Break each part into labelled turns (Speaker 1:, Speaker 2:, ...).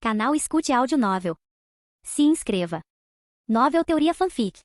Speaker 1: Canal Escute Áudio Novel. Se inscreva. Novel Teoria Fanfic.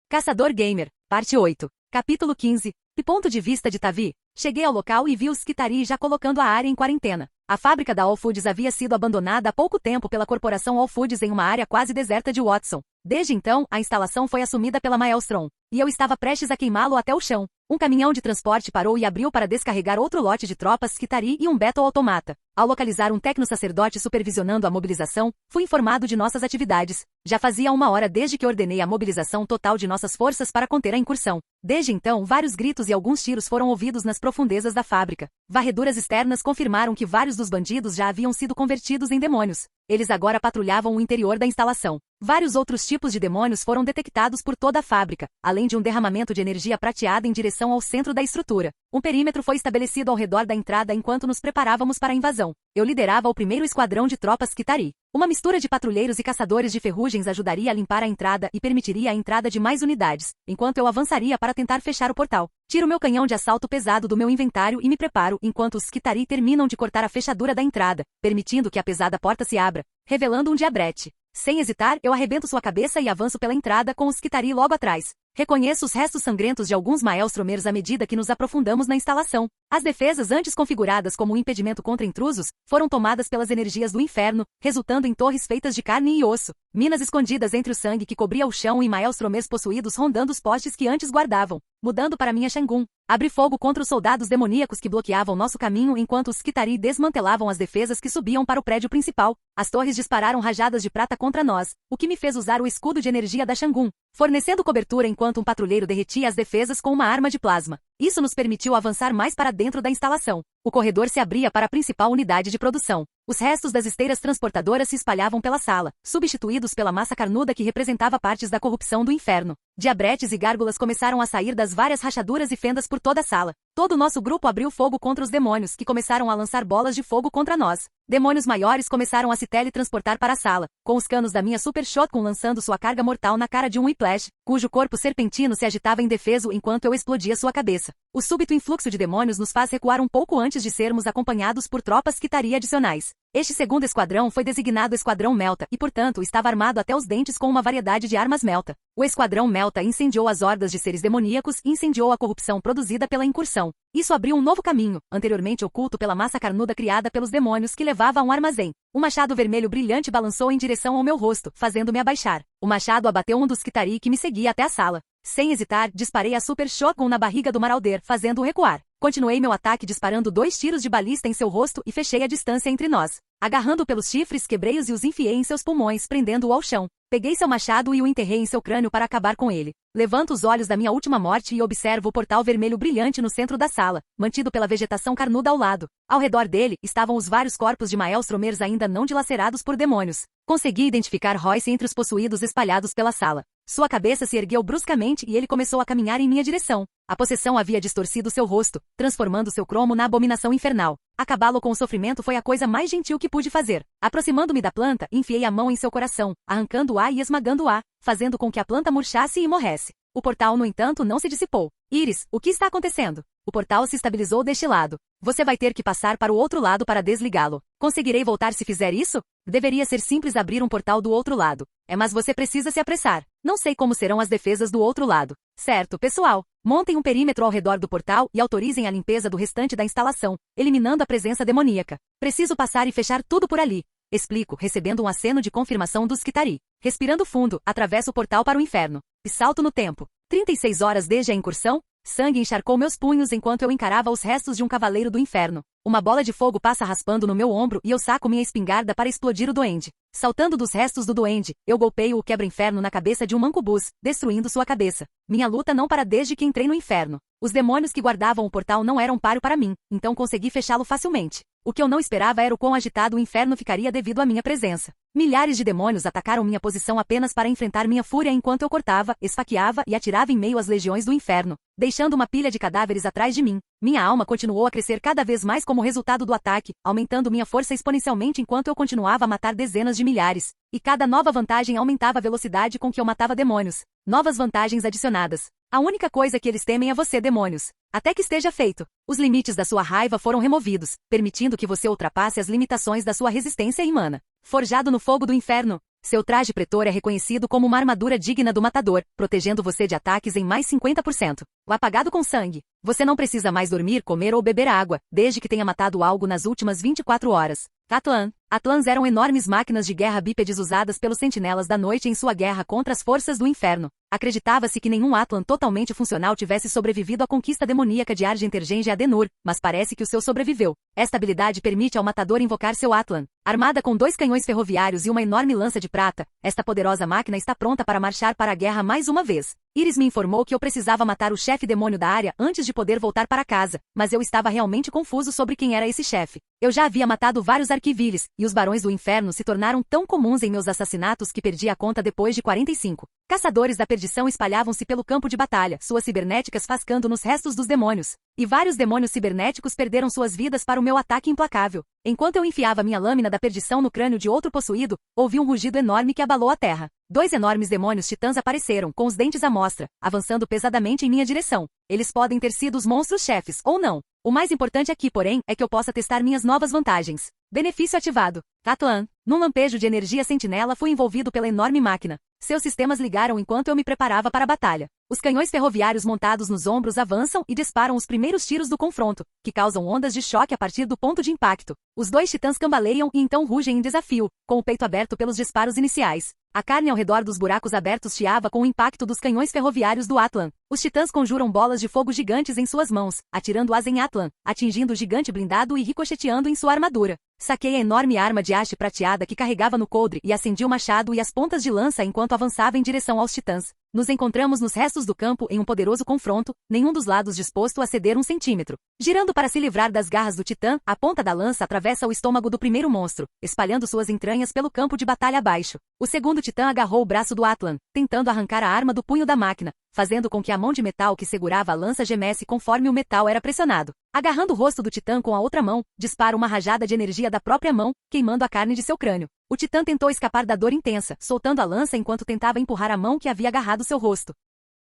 Speaker 2: Caçador Gamer, parte 8, capítulo 15. De ponto de vista de Tavi, cheguei ao local e vi os Skitarii já colocando a área em quarentena. A fábrica da All Foods havia sido abandonada há pouco tempo pela corporação All Foods em uma área quase deserta de Watson. Desde então, a instalação foi assumida pela Maelstrom, e eu estava prestes a queimá-lo até o chão. Um caminhão de transporte parou e abriu para descarregar outro lote de tropas Skitarii e um Battle Automata. Ao localizar um tecno-sacerdote supervisionando a mobilização, fui informado de nossas atividades. Já fazia 1 hora desde que ordenei a mobilização total de nossas forças para conter a incursão. Desde então, vários gritos e alguns tiros foram ouvidos nas profundezas da fábrica. Varreduras externas confirmaram que vários dos bandidos já haviam sido convertidos em demônios. Eles agora patrulhavam o interior da instalação. Vários outros tipos de demônios foram detectados por toda a fábrica, além de um derramamento de energia prateada em direção ao centro da estrutura. Um perímetro foi estabelecido ao redor da entrada enquanto nos preparávamos para a invasão. Eu liderava o primeiro esquadrão de tropas Skitarii. Uma mistura de patrulheiros e caçadores de ferrugens ajudaria a limpar a entrada e permitiria a entrada de mais unidades, enquanto eu avançaria para tentar fechar o portal. Tiro meu canhão de assalto pesado do meu inventário e me preparo enquanto os Skitarii terminam de cortar a fechadura da entrada, permitindo que a pesada porta se abra, revelando um diabrete. Sem hesitar, eu arrebento sua cabeça e avanço pela entrada com os Skitarii logo atrás. Reconheço os restos sangrentos de alguns Maelstromers à medida que nos aprofundamos na instalação. As defesas antes configuradas como um impedimento contra intrusos, foram tomadas pelas energias do inferno, resultando em torres feitas de carne e osso, minas escondidas entre o sangue que cobria o chão e Maelstromers possuídos rondando os postes que antes guardavam. Mudando para minha Shangun, abri fogo contra os soldados demoníacos que bloqueavam nosso caminho enquanto os Skitarii desmantelavam as defesas que subiam para o prédio principal. As torres dispararam rajadas de prata contra nós, o que me fez usar o escudo de energia da Shangun, fornecendo cobertura enquanto um patrulheiro derretia as defesas com uma arma de plasma. Isso nos permitiu avançar mais para dentro da instalação. O corredor se abria para a principal unidade de produção. Os restos das esteiras transportadoras se espalhavam pela sala, substituídos pela massa carnuda que representava partes da corrupção do inferno. Diabretes e gárgulas começaram a sair das várias rachaduras e fendas por toda a sala. Todo o nosso grupo abriu fogo contra os demônios, que começaram a lançar bolas de fogo contra nós. Demônios maiores começaram a se teletransportar para a sala, com os canos da minha Super Shotgun lançando sua carga mortal na cara de um Whiplash, cujo corpo serpentino se agitava indefeso enquanto eu explodia sua cabeça. O súbito influxo de demônios nos faz recuar um pouco antes de sermos acompanhados por tropas Skitarii adicionais. Este segundo esquadrão foi designado Esquadrão Melta e, portanto, estava armado até os dentes com uma variedade de armas Melta. O Esquadrão Melta incendiou as hordas de seres demoníacos e incendiou a corrupção produzida pela incursão. Isso abriu um novo caminho, anteriormente oculto pela massa carnuda criada pelos demônios que levava a um armazém. Um machado vermelho brilhante balançou em direção ao meu rosto, fazendo-me abaixar. O machado abateu um dos Skitarii que me seguia até a sala. Sem hesitar, disparei a Super Shotgun na barriga do Marauder, fazendo-o recuar. Continuei meu ataque disparando 2 tiros de balista em seu rosto e fechei a distância entre nós. Agarrando-o pelos chifres, quebrei-os e os enfiei em seus pulmões, prendendo-o ao chão. Peguei seu machado e o enterrei em seu crânio para acabar com ele. Levanto os olhos da minha última morte e observo o portal vermelho brilhante no centro da sala, mantido pela vegetação carnuda ao lado. Ao redor dele, estavam os vários corpos de Maelstromers ainda não dilacerados por demônios. Consegui identificar Royce entre os possuídos espalhados pela sala. Sua cabeça se ergueu bruscamente e ele começou a caminhar em minha direção. A possessão havia distorcido seu rosto, transformando seu cromo na abominação infernal. Acabá-lo com o sofrimento foi a coisa mais gentil que pude fazer. Aproximando-me da planta, enfiei a mão em seu coração, arrancando-a e esmagando-a, fazendo com que a planta murchasse e morresse. O portal, no entanto, não se dissipou. Iris, o que está acontecendo? O portal se estabilizou deste lado. Você vai ter que passar para o outro lado para desligá-lo. Conseguirei voltar se fizer isso? Deveria ser simples abrir um portal do outro lado. Mas você precisa se apressar. Não sei como serão as defesas do outro lado. Certo, pessoal. Montem um perímetro ao redor do portal e autorizem a limpeza do restante da instalação, eliminando a presença demoníaca. Preciso passar e fechar tudo por ali. Explico, recebendo um aceno de confirmação dos Skitarii. Respirando fundo, atravesso o portal para o inferno. E salto no tempo. 36 horas desde a incursão? Sangue encharcou meus punhos enquanto eu encarava os restos de um cavaleiro do inferno. Uma bola de fogo passa raspando no meu ombro e eu saco minha espingarda para explodir o duende. Saltando dos restos do duende, eu golpeio o quebra-inferno na cabeça de um mancubus, destruindo sua cabeça. Minha luta não para desde que entrei no inferno. Os demônios que guardavam o portal não eram páreo para mim, então consegui fechá-lo facilmente. O que eu não esperava era o quão agitado o inferno ficaria devido à minha presença. Milhares de demônios atacaram minha posição apenas para enfrentar minha fúria enquanto eu cortava, esfaqueava e atirava em meio às legiões do inferno, deixando uma pilha de cadáveres atrás de mim. Minha alma continuou a crescer cada vez mais como resultado do ataque, aumentando minha força exponencialmente enquanto eu continuava a matar dezenas de milhares. E cada nova vantagem aumentava a velocidade com que eu matava demônios. Novas vantagens adicionadas. A única coisa que eles temem é você, demônios. Até que esteja feito. Os limites da sua raiva foram removidos, permitindo que você ultrapasse as limitações da sua resistência e mana. Forjado no fogo do inferno. Seu traje pretor é reconhecido como uma armadura digna do matador, protegendo você de ataques em mais 50%. O apagado com sangue. Você não precisa mais dormir, comer ou beber água, desde que tenha matado algo nas últimas 24 horas. Atlan. Atlans eram enormes máquinas de guerra bípedes usadas pelos sentinelas da noite em sua guerra contra as forças do inferno. Acreditava-se que nenhum Atlan totalmente funcional tivesse sobrevivido à conquista demoníaca de Argentergenge Adenur, mas parece que o seu sobreviveu. Esta habilidade permite ao matador invocar seu Atlan. Armada com 2 canhões ferroviários e uma enorme lança de prata, esta poderosa máquina está pronta para marchar para a guerra mais uma vez. Iris me informou que eu precisava matar o chefe demônio da área antes de poder voltar para casa, mas eu estava realmente confuso sobre quem era esse chefe. Eu já havia matado vários arquiviles, e os barões do inferno se tornaram tão comuns em meus assassinatos que perdi a conta depois de 45. Caçadores da perdição espalhavam-se pelo campo de batalha, suas cibernéticas fascando nos restos dos demônios. E vários demônios cibernéticos perderam suas vidas para o meu ataque implacável. Enquanto eu enfiava minha lâmina da perdição no crânio de outro possuído, ouvi um rugido enorme que abalou a terra. 2 enormes demônios titãs apareceram, com os dentes à mostra, avançando pesadamente em minha direção. Eles podem ter sido os monstros-chefes, ou não. O mais importante aqui, porém, é que eu possa testar minhas novas vantagens. Benefício ativado. Atlan. Num lampejo de energia sentinela fui envolvido pela enorme máquina. Seus sistemas ligaram enquanto eu me preparava para a batalha. Os canhões ferroviários montados nos ombros avançam e disparam os primeiros tiros do confronto, que causam ondas de choque a partir do ponto de impacto. Os 2 titãs cambaleiam e então rugem em desafio, com o peito aberto pelos disparos iniciais. A carne ao redor dos buracos abertos chiava com o impacto dos canhões ferroviários do Atlan. Os titãs conjuram bolas de fogo gigantes em suas mãos, atirando-as em Atlan, atingindo o gigante blindado e ricocheteando em sua armadura. Saquei a enorme arma de haste prateada que carregava no coldre e acendi o machado e as pontas de lança enquanto avançava em direção aos titãs. Nos encontramos nos restos do campo em um poderoso confronto, nenhum dos lados disposto a ceder 1 centímetro. Girando para se livrar das garras do titã, a ponta da lança atravessa o estômago do primeiro monstro, espalhando suas entranhas pelo campo de batalha abaixo. O segundo titã agarrou o braço do Atlan, tentando arrancar a arma do punho da máquina, fazendo com que a mão de metal que segurava a lança gemesse conforme o metal era pressionado. Agarrando o rosto do titã com a outra mão, dispara uma rajada de energia da própria mão, queimando a carne de seu crânio. O titã tentou escapar da dor intensa, soltando a lança enquanto tentava empurrar a mão que havia agarrado seu rosto.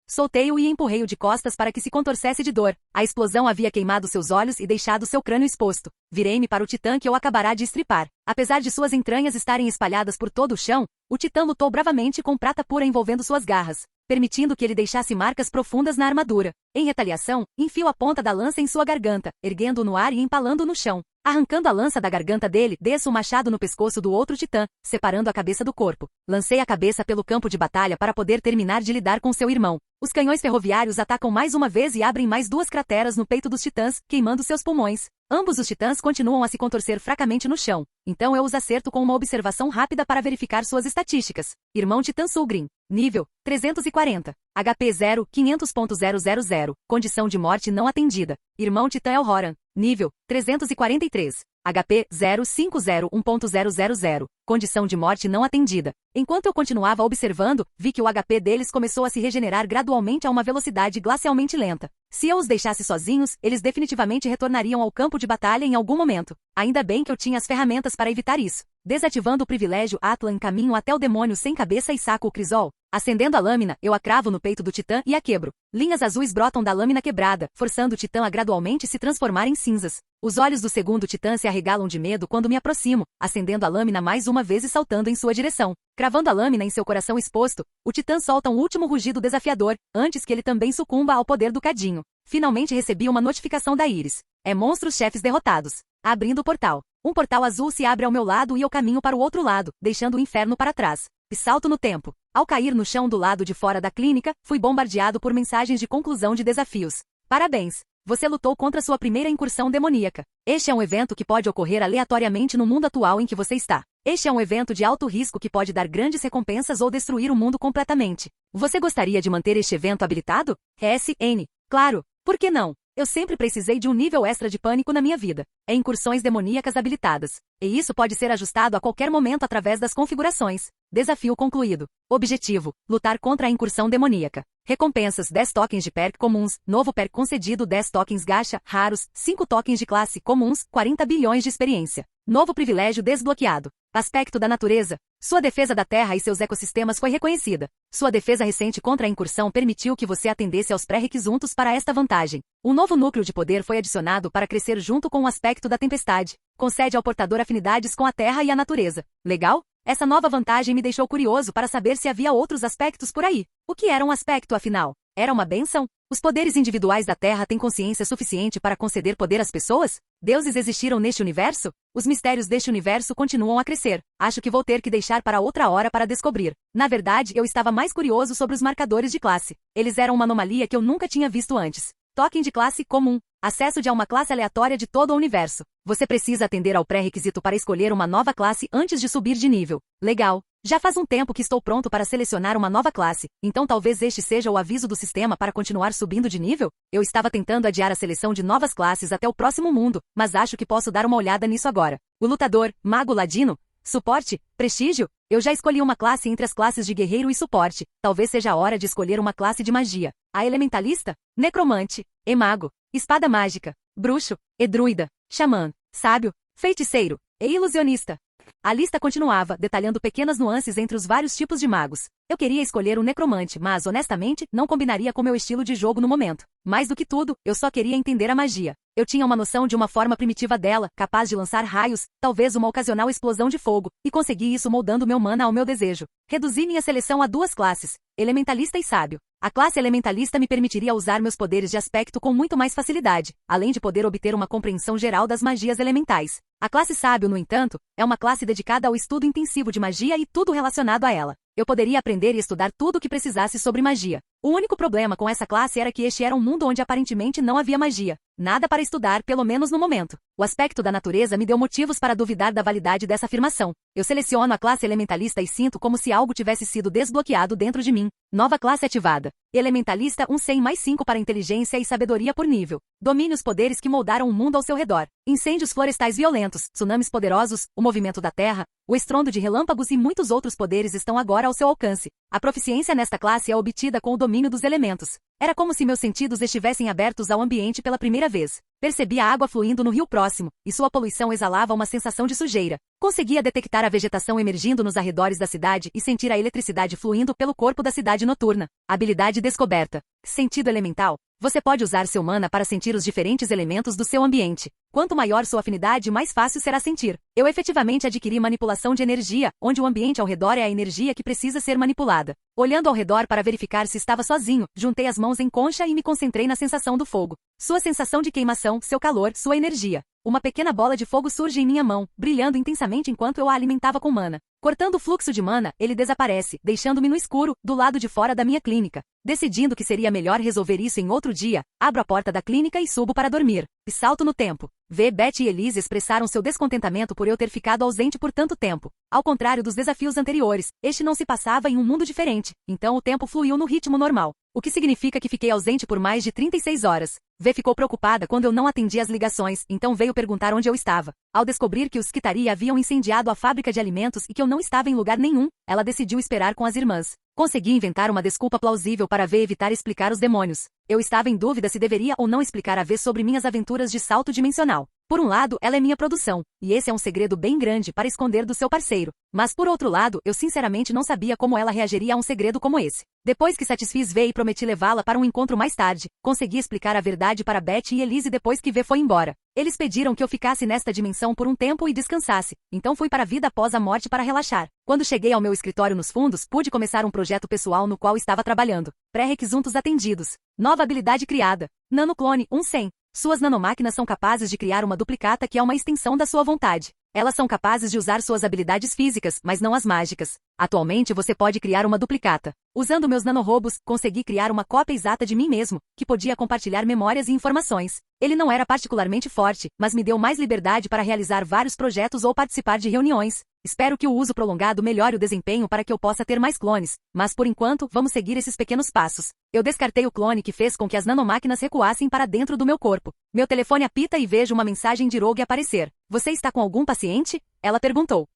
Speaker 2: Soltei-o e empurrei-o de costas para que se contorcesse de dor. A explosão havia queimado seus olhos e deixado seu crânio exposto. Virei-me para o titã que eu acabará de estripar. Apesar de suas entranhas estarem espalhadas por todo o chão, o titã lutou bravamente com prata pura envolvendo suas garras, permitindo que ele deixasse marcas profundas na armadura. Em retaliação, enfio a ponta da lança em sua garganta, erguendo-o no ar e empalando-o no chão. Arrancando a lança da garganta dele, desço o machado no pescoço do outro titã, separando a cabeça do corpo. Lancei a cabeça pelo campo de batalha para poder terminar de lidar com seu irmão. Os canhões ferroviários atacam mais uma vez e abrem mais 2 crateras no peito dos titãs, queimando seus pulmões. Ambos os titãs continuam a se contorcer fracamente no chão. Então eu os acerto com uma observação rápida para verificar suas estatísticas. Irmão Titã Sulgrim. Nível 340. HP 0, 500.000. Condição de morte não atendida. Irmão Titã Elhoran. Nível 343. HP 0501.000. Condição de morte não atendida. Enquanto eu continuava observando, vi que o HP deles começou a se regenerar gradualmente a uma velocidade glacialmente lenta. Se eu os deixasse sozinhos, eles definitivamente retornariam ao campo de batalha em algum momento. Ainda bem que eu tinha as ferramentas para evitar isso. Desativando o privilégio Atlan, caminho até o demônio sem cabeça e saco o crisol. Acendendo a lâmina, eu a cravo no peito do titã e a quebro. Linhas azuis brotam da lâmina quebrada, forçando o titã a gradualmente se transformar em cinzas. Os olhos do segundo titã se arregalam de medo quando me aproximo, acendendo a lâmina mais uma vez e saltando em sua direção. Cravando a lâmina em seu coração exposto, o titã solta um último rugido desafiador, antes que ele também sucumba ao poder do cadinho. Finalmente recebi uma notificação da Iris. É monstros chefes derrotados. Abrindo o portal. Um portal azul se abre ao meu lado e eu caminho para o outro lado, deixando o inferno para trás. E salto no tempo. Ao cair no chão do lado de fora da clínica, fui bombardeado por mensagens de conclusão de desafios. Parabéns! Você lutou contra sua primeira incursão demoníaca. Este é um evento que pode ocorrer aleatoriamente no mundo atual em que você está. Este é um evento de alto risco que pode dar grandes recompensas ou destruir o mundo completamente. Você gostaria de manter este evento habilitado? SN. Claro. Por que não? Eu sempre precisei de um nível extra de pânico na minha vida. É incursões demoníacas habilitadas. E isso pode ser ajustado a qualquer momento através das configurações. Desafio concluído. Objetivo: lutar contra a incursão demoníaca. Recompensas: 10 tokens de perk comuns, novo perk concedido 10 tokens gacha, raros, 5 tokens de classe comuns, 40 bilhões de experiência. Novo privilégio desbloqueado. Aspecto da natureza. Sua defesa da terra e seus ecossistemas foi reconhecida. Sua defesa recente contra a incursão permitiu que você atendesse aos pré-requisitos para esta vantagem. Um novo núcleo de poder foi adicionado para crescer junto com o aspecto da tempestade. concede ao portador afinidades com a terra e a natureza. Legal? Essa nova vantagem me deixou curioso para saber se havia outros aspectos por aí. O que era um aspecto, afinal? Era uma bênção? Os poderes individuais da Terra têm consciência suficiente para conceder poder às pessoas? Deuses existiram neste universo? Os mistérios deste universo continuam a crescer. Acho que vou ter que deixar para outra hora para descobrir. Na verdade, eu estava mais curioso sobre os marcadores de classe. Eles eram uma anomalia que eu nunca tinha visto antes. Token de classe comum. Acesso a uma classe aleatória de todo o universo. Você precisa atender ao pré-requisito para escolher uma nova classe antes de subir de nível. Legal. Já faz um tempo que estou pronto para selecionar uma nova classe, então talvez este seja o aviso do sistema para continuar subindo de nível? Eu estava tentando adiar a seleção de novas classes até o próximo mundo, mas acho que posso dar uma olhada nisso agora. O lutador, mago ladino, suporte, prestígio? Eu já escolhi uma classe entre as classes de guerreiro e suporte. Talvez seja a hora de escolher uma classe de magia. A elementalista? Necromante. E-mago. Espada mágica. Bruxo. E-druida. Xamã. Sábio. Feiticeiro. E ilusionista. A lista continuava, detalhando pequenas nuances entre os vários tipos de magos. Eu queria escolher um necromante, mas, honestamente, não combinaria com meu estilo de jogo no momento. Mais do que tudo, eu só queria entender a magia. Eu tinha uma noção de uma forma primitiva dela, capaz de lançar raios, talvez uma ocasional explosão de fogo, e consegui isso moldando meu mana ao meu desejo. Reduzi minha seleção a 2 classes, elementalista e sábio. A classe elementalista me permitiria usar meus poderes de aspecto com muito mais facilidade, além de poder obter uma compreensão geral das magias elementais. A classe sábio, no entanto, é uma classe dedicada ao estudo intensivo de magia e tudo relacionado a ela. Eu poderia aprender e estudar tudo o que precisasse sobre magia. O único problema com essa classe era que este era um mundo onde aparentemente não havia magia. Nada para estudar, pelo menos no momento. O aspecto da natureza me deu motivos para duvidar da validade dessa afirmação. Eu seleciono a classe elementalista e sinto como se algo tivesse sido desbloqueado dentro de mim. Nova classe ativada. Elementalista 100 mais 5 para inteligência e sabedoria por nível. Domine os poderes que moldaram o mundo ao seu redor. Incêndios florestais violentos, tsunamis poderosos, o movimento da terra, o estrondo de relâmpagos e muitos outros poderes estão agora ao seu alcance. A proficiência nesta classe é obtida com o domínio dos elementos. Era como se meus sentidos estivessem abertos ao ambiente pela primeira vez. Percebi a água fluindo no rio próximo, e sua poluição exalava uma sensação de sujeira. Conseguia detectar a vegetação emergindo nos arredores da cidade e sentir a eletricidade fluindo pelo corpo da cidade noturna. Habilidade descoberta. Sentido elemental. Você pode usar seu mana para sentir os diferentes elementos do seu ambiente. Quanto maior sua afinidade, mais fácil será sentir. Eu efetivamente adquiri manipulação de energia, onde o ambiente ao redor é a energia que precisa ser manipulada. Olhando ao redor para verificar se estava sozinho, juntei as mãos em concha e me concentrei na sensação do fogo. Sua sensação de queimação, seu calor, sua energia. Uma pequena bola de fogo surge em minha mão, brilhando intensamente enquanto eu a alimentava com mana. Cortando o fluxo de mana, ele desaparece, deixando-me no escuro, do lado de fora da minha clínica. Decidindo que seria melhor resolver isso em outro dia, abro a porta da clínica e subo para dormir. E salto no tempo. Beth e Elise expressaram seu descontentamento por eu ter ficado ausente por tanto tempo. Ao contrário dos desafios anteriores, este não se passava em um mundo diferente, então o tempo fluiu no ritmo normal. O que significa que fiquei ausente por mais de 36 horas. V ficou preocupada quando eu não atendi as ligações, então veio perguntar onde eu estava. Ao descobrir que os Skitarii haviam incendiado a fábrica de alimentos e que eu não estava em lugar nenhum, ela decidiu esperar com as irmãs. Consegui inventar uma desculpa plausível para V evitar explicar os demônios. Eu estava em dúvida se deveria ou não explicar a V sobre minhas aventuras de salto dimensional. Por um lado, ela é minha produção, e esse é um segredo bem grande para esconder do seu parceiro. Mas por outro lado, eu sinceramente não sabia como ela reagiria a um segredo como esse. Depois que satisfiz V e prometi levá-la para um encontro mais tarde, consegui explicar a verdade para Beth e Elise depois que V foi embora. Eles pediram que eu ficasse nesta dimensão por um tempo e descansasse, então fui para a vida após a morte para relaxar. Quando cheguei ao meu escritório nos fundos, pude começar um projeto pessoal no qual estava trabalhando. Pré-requisitos atendidos. Nova habilidade criada. Nanoclone 100. Suas nanomáquinas são capazes de criar uma duplicata que é uma extensão da sua vontade. Elas são capazes de usar suas habilidades físicas, mas não as mágicas. Atualmente você pode criar uma duplicata. Usando meus nanorobos, consegui criar uma cópia exata de mim mesmo, que podia compartilhar memórias e informações. Ele não era particularmente forte, mas me deu mais liberdade para realizar vários projetos ou participar de reuniões. Espero que o uso prolongado melhore o desempenho para que eu possa ter mais clones, mas por enquanto, vamos seguir esses pequenos passos. Eu descartei o clone que fez com que as nanomáquinas recuassem para dentro do meu corpo. Meu telefone apita e vejo uma mensagem de Rogue aparecer. Você está com algum paciente? Ela perguntou.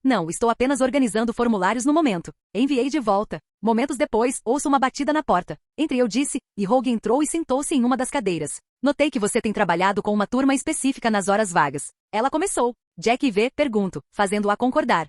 Speaker 2: Não, estou apenas organizando formulários no momento. Enviei de volta. Momentos depois, ouço uma batida na porta. Entre eu disse, e Rogue entrou e sentou-se em uma das cadeiras. Notei que você tem trabalhado com uma turma específica nas horas vagas. Ela começou. Jack e V, pergunto, fazendo-a concordar.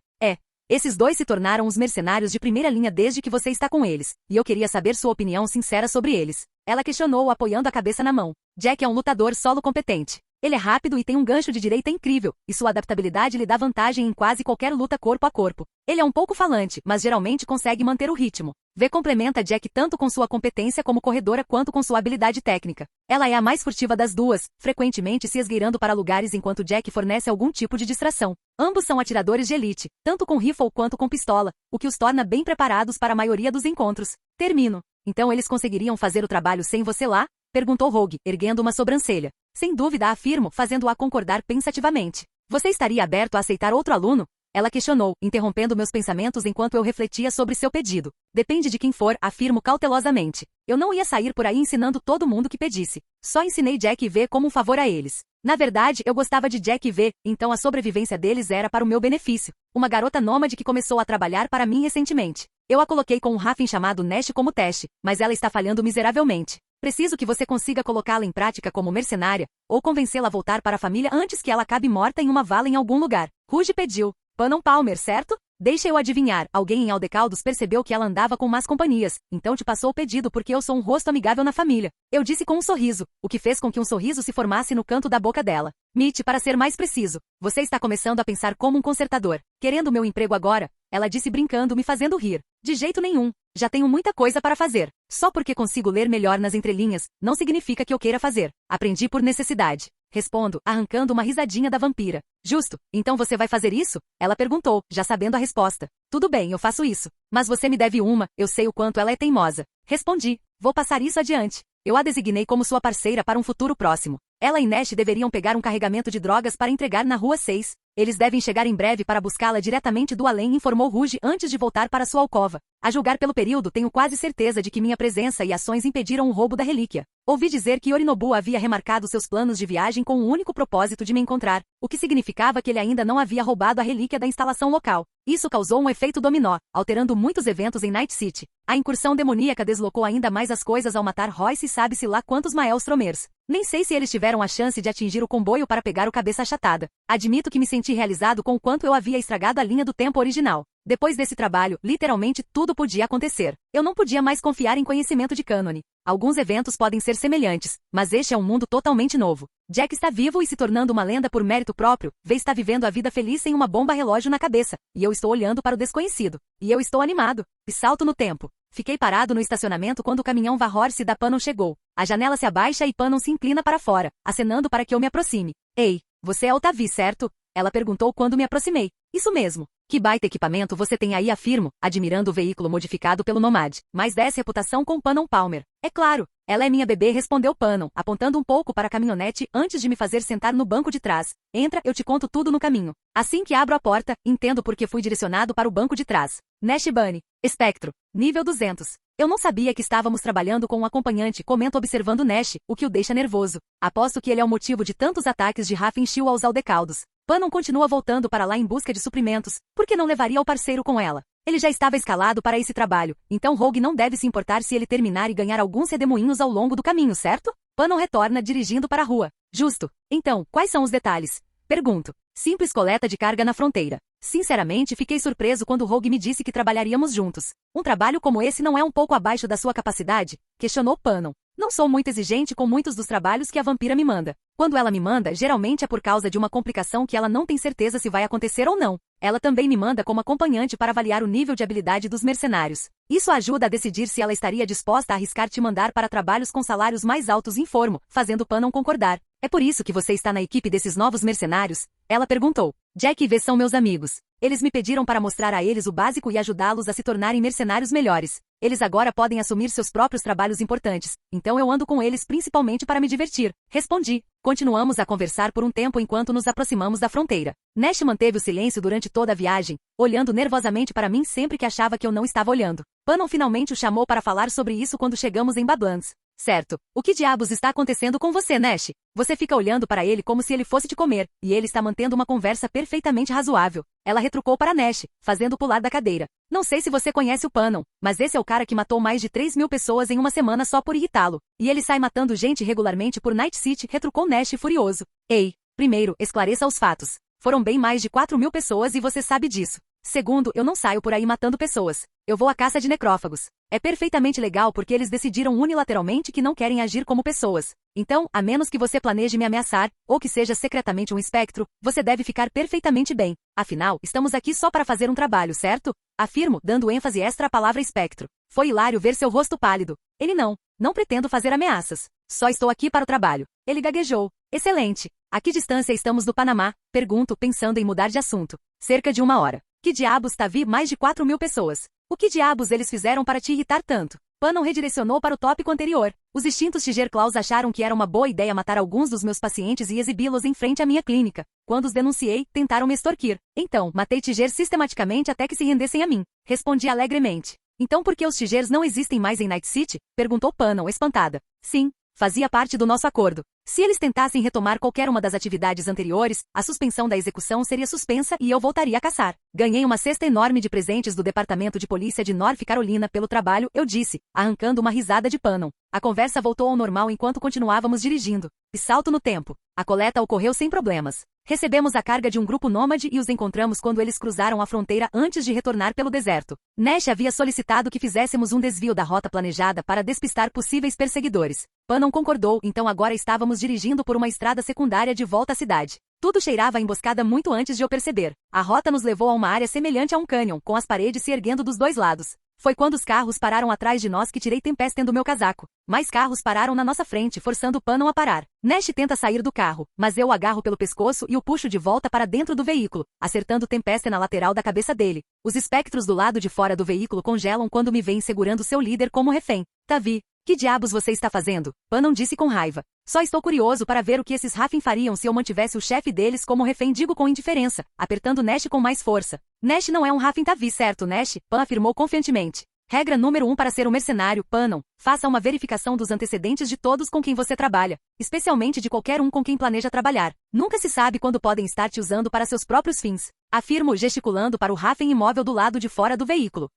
Speaker 2: Esses dois se tornaram os mercenários de primeira linha desde que você está com eles, e eu queria saber sua opinião sincera sobre eles. Ela questionou, apoiando a cabeça na mão. Jack é um lutador solo competente. Ele é rápido e tem um gancho de direita incrível, e sua adaptabilidade lhe dá vantagem em quase qualquer luta corpo a corpo. Ele é um pouco falante, mas geralmente consegue manter o ritmo. V complementa Jack tanto com sua competência como corredora quanto com sua habilidade técnica. Ela é a mais furtiva das duas, frequentemente se esgueirando para lugares enquanto Jack fornece algum tipo de distração. Ambos são atiradores de elite, tanto com rifle quanto com pistola, o que os torna bem preparados para a maioria dos encontros. Termino. Então eles conseguiriam fazer o trabalho sem você lá? Perguntou Rogue, erguendo uma sobrancelha. Sem dúvida, afirmo, fazendo-a concordar pensativamente. Você estaria aberto a aceitar outro aluno? Ela questionou, interrompendo meus pensamentos enquanto eu refletia sobre seu pedido. Depende de quem for, afirmo cautelosamente. Eu não ia sair por aí ensinando todo mundo que pedisse. Só ensinei Jack e V como um favor a eles. Na verdade, eu gostava de Jack e V, então a sobrevivência deles era para o meu benefício. Uma garota nômade que começou a trabalhar para mim recentemente. Eu a coloquei com um Raffen chamado Nash como teste, mas ela está falhando miseravelmente. Preciso que você consiga colocá-la em prática como mercenária, ou convencê-la a voltar para a família antes que ela acabe morta em uma vala em algum lugar. Ruge pediu. Panon Palmer, certo? Deixa eu adivinhar, alguém em Aldecaldos percebeu que ela andava com más companhias, então te passou o pedido porque eu sou um rosto amigável na família. Eu disse com um sorriso, o que fez com que um sorriso se formasse no canto da boca dela. Mitch, para ser mais preciso, você está começando a pensar como um consertador. Querendo meu emprego agora? Ela disse brincando, me fazendo rir. De jeito nenhum. Já tenho muita coisa para fazer. Só porque consigo ler melhor nas entrelinhas, não significa que eu queira fazer. Aprendi por necessidade. Respondo, arrancando uma risadinha da vampira. Justo, então você vai fazer isso? Ela perguntou, já sabendo a resposta. Tudo bem, eu faço isso. Mas você me deve uma, eu sei o quanto ela é teimosa. Respondi, vou passar isso adiante. Eu a designei como sua parceira para um futuro próximo. Ela e Nash deveriam pegar um carregamento de drogas para entregar na Rua 6. Eles devem chegar em breve para buscá-la diretamente do além, informou Ruge antes de voltar para sua alcova. A julgar pelo período, tenho quase certeza de que minha presença e ações impediram o roubo da relíquia. Ouvi dizer que Yorinobu havia remarcado seus planos de viagem com o único propósito de me encontrar, o que significava que ele ainda não havia roubado a relíquia da instalação local. Isso causou um efeito dominó, alterando muitos eventos em Night City. A incursão demoníaca deslocou ainda mais as coisas ao matar Royce e sabe-se lá quantos Maelstromers. Nem sei se eles tiveram a chance de atingir o comboio para pegar o cabeça achatada. Admito que me senti realizado com o quanto eu havia estragado a linha do tempo original. Depois desse trabalho, literalmente tudo podia acontecer. Eu não podia mais confiar em conhecimento de cânone. Alguns eventos podem ser semelhantes, mas este é um mundo totalmente novo. Jack está vivo e se tornando uma lenda por mérito próprio, V está vivendo a vida feliz sem uma bomba relógio na cabeça, e eu estou olhando para o desconhecido. E eu estou animado. E salto no tempo. Fiquei parado no estacionamento quando o caminhão Varhorse da Panon chegou. A janela se abaixa e Panon se inclina para fora, acenando para que eu me aproxime. Ei, você é o Tavi, certo? Ela perguntou quando me aproximei. Isso mesmo. Que baita equipamento você tem aí, afirmo, admirando o veículo modificado pelo Nomad. Mais 10 reputação com Panon Palmer. É claro. Ela é minha bebê, respondeu Panon, apontando um pouco para a caminhonete antes de me fazer sentar no banco de trás. Entra, eu te conto tudo no caminho. Assim que abro a porta, entendo porque fui direcionado para o banco de trás. Nash Bunny. Espectro. Nível 200. Eu não sabia que estávamos trabalhando com um acompanhante, comento observando Nash, o que o deixa nervoso. Aposto que ele é o motivo de tantos ataques de Raffenshield aos Aldecaldos. Panon continua voltando para lá em busca de suprimentos. Por que não levaria o parceiro com ela? Ele já estava escalado para esse trabalho, então Rogue não deve se importar se ele terminar e ganhar alguns redemoinhos ao longo do caminho, certo? Panon retorna dirigindo para a rua. Justo. Então, quais são os detalhes? Pergunto. Simples coleta de carga na fronteira. Sinceramente, fiquei surpreso quando Rogue me disse que trabalharíamos juntos. Um trabalho como esse não é um pouco abaixo da sua capacidade? Questionou Panon. Não sou muito exigente com muitos dos trabalhos que a vampira me manda. Quando ela me manda, geralmente é por causa de uma complicação que ela não tem certeza se vai acontecer ou não. Ela também me manda como acompanhante para avaliar o nível de habilidade dos mercenários. Isso ajuda a decidir se ela estaria disposta a arriscar te mandar para trabalhos com salários mais altos, informo, fazendo Panon concordar. É por isso que você está na equipe desses novos mercenários? Ela perguntou. Jack e V são meus amigos. Eles me pediram para mostrar a eles o básico e ajudá-los a se tornarem mercenários melhores. Eles agora podem assumir seus próprios trabalhos importantes, então eu ando com eles principalmente para me divertir. Respondi. Continuamos a conversar por um tempo enquanto nos aproximamos da fronteira. Nash manteve o silêncio durante toda a viagem, olhando nervosamente para mim sempre que achava que eu não estava olhando. Panon finalmente o chamou para falar sobre isso quando chegamos em Badlands. Certo. O que diabos está acontecendo com você, Nash? Você fica olhando para ele como se ele fosse te comer, e ele está mantendo uma conversa perfeitamente razoável. Ela retrucou para Nash, fazendo pular da cadeira. Não sei se você conhece o Panon, mas esse é o cara que matou mais de 3.000 pessoas em uma semana só por irritá-lo. E ele sai matando gente regularmente por Night City, retrucou Nash furioso. Ei, primeiro, esclareça os fatos. Foram bem mais de 4.000 pessoas e você sabe disso. Segundo, eu não saio por aí matando pessoas. Eu vou à caça de necrófagos. É perfeitamente legal porque eles decidiram unilateralmente que não querem agir como pessoas. Então, a menos que você planeje me ameaçar, ou que seja secretamente um espectro, você deve ficar perfeitamente bem. Afinal, estamos aqui só para fazer um trabalho, certo? Afirmo, dando ênfase extra à palavra espectro. Foi hilário ver seu rosto pálido. Ele não pretendo fazer ameaças. Só estou aqui para o trabalho. Ele gaguejou. Excelente. A que distância estamos do Panamá? Pergunto, pensando em mudar de assunto. Cerca de 1 hora. Que diabos, Tavi, mais de 4.000 pessoas. O que diabos eles fizeram para te irritar tanto? Panon redirecionou para o tópico anterior. Os extintos Tiger-Claws acharam que era uma boa ideia matar alguns dos meus pacientes e exibi-los em frente à minha clínica. Quando os denunciei, tentaram me extorquir. Então, matei Tiger sistematicamente até que se rendessem a mim. Respondi alegremente. Então por que os Tigers não existem mais em Night City? Perguntou Panon, espantada. Sim, fazia parte do nosso acordo. Se eles tentassem retomar qualquer uma das atividades anteriores, a suspensão da execução seria suspensa e eu voltaria a caçar. Ganhei uma cesta enorme de presentes do Departamento de Polícia de North Carolina pelo trabalho, eu disse, arrancando uma risada de Panon. A conversa voltou ao normal enquanto continuávamos dirigindo. E salto no tempo. A coleta ocorreu sem problemas. Recebemos a carga de um grupo nômade e os encontramos quando eles cruzaram a fronteira antes de retornar pelo deserto. Nash havia solicitado que fizéssemos um desvio da rota planejada para despistar possíveis perseguidores. Panon concordou, então agora estávamos dirigindo por uma estrada secundária de volta à cidade. Tudo cheirava a emboscada muito antes de eu perceber. A rota nos levou a uma área semelhante a um cânion, com as paredes se erguendo dos dois lados. Foi quando os carros pararam atrás de nós que tirei Tempestem do meu casaco. Mais carros pararam na nossa frente, forçando Panon a parar. Nash tenta sair do carro, mas eu o agarro pelo pescoço e o puxo de volta para dentro do veículo, acertando Tempestem na lateral da cabeça dele. Os espectros do lado de fora do veículo congelam quando me veem segurando seu líder como refém. Tavi, que diabos você está fazendo? Panon disse com raiva. Só estou curioso para ver o que esses Raffen fariam se eu mantivesse o chefe deles como refém, digo com indiferença, apertando Nash com mais força. Nash não é um Raffen Tavi, certo, Nash? Pan afirmou confiantemente. Regra número 1 para ser um mercenário, Panon. Faça uma verificação dos antecedentes de todos com quem você trabalha, especialmente de qualquer um com quem planeja trabalhar. Nunca se sabe quando podem estar te usando para seus próprios fins. Afirmo, gesticulando para o Raffen imóvel do lado de fora do veículo.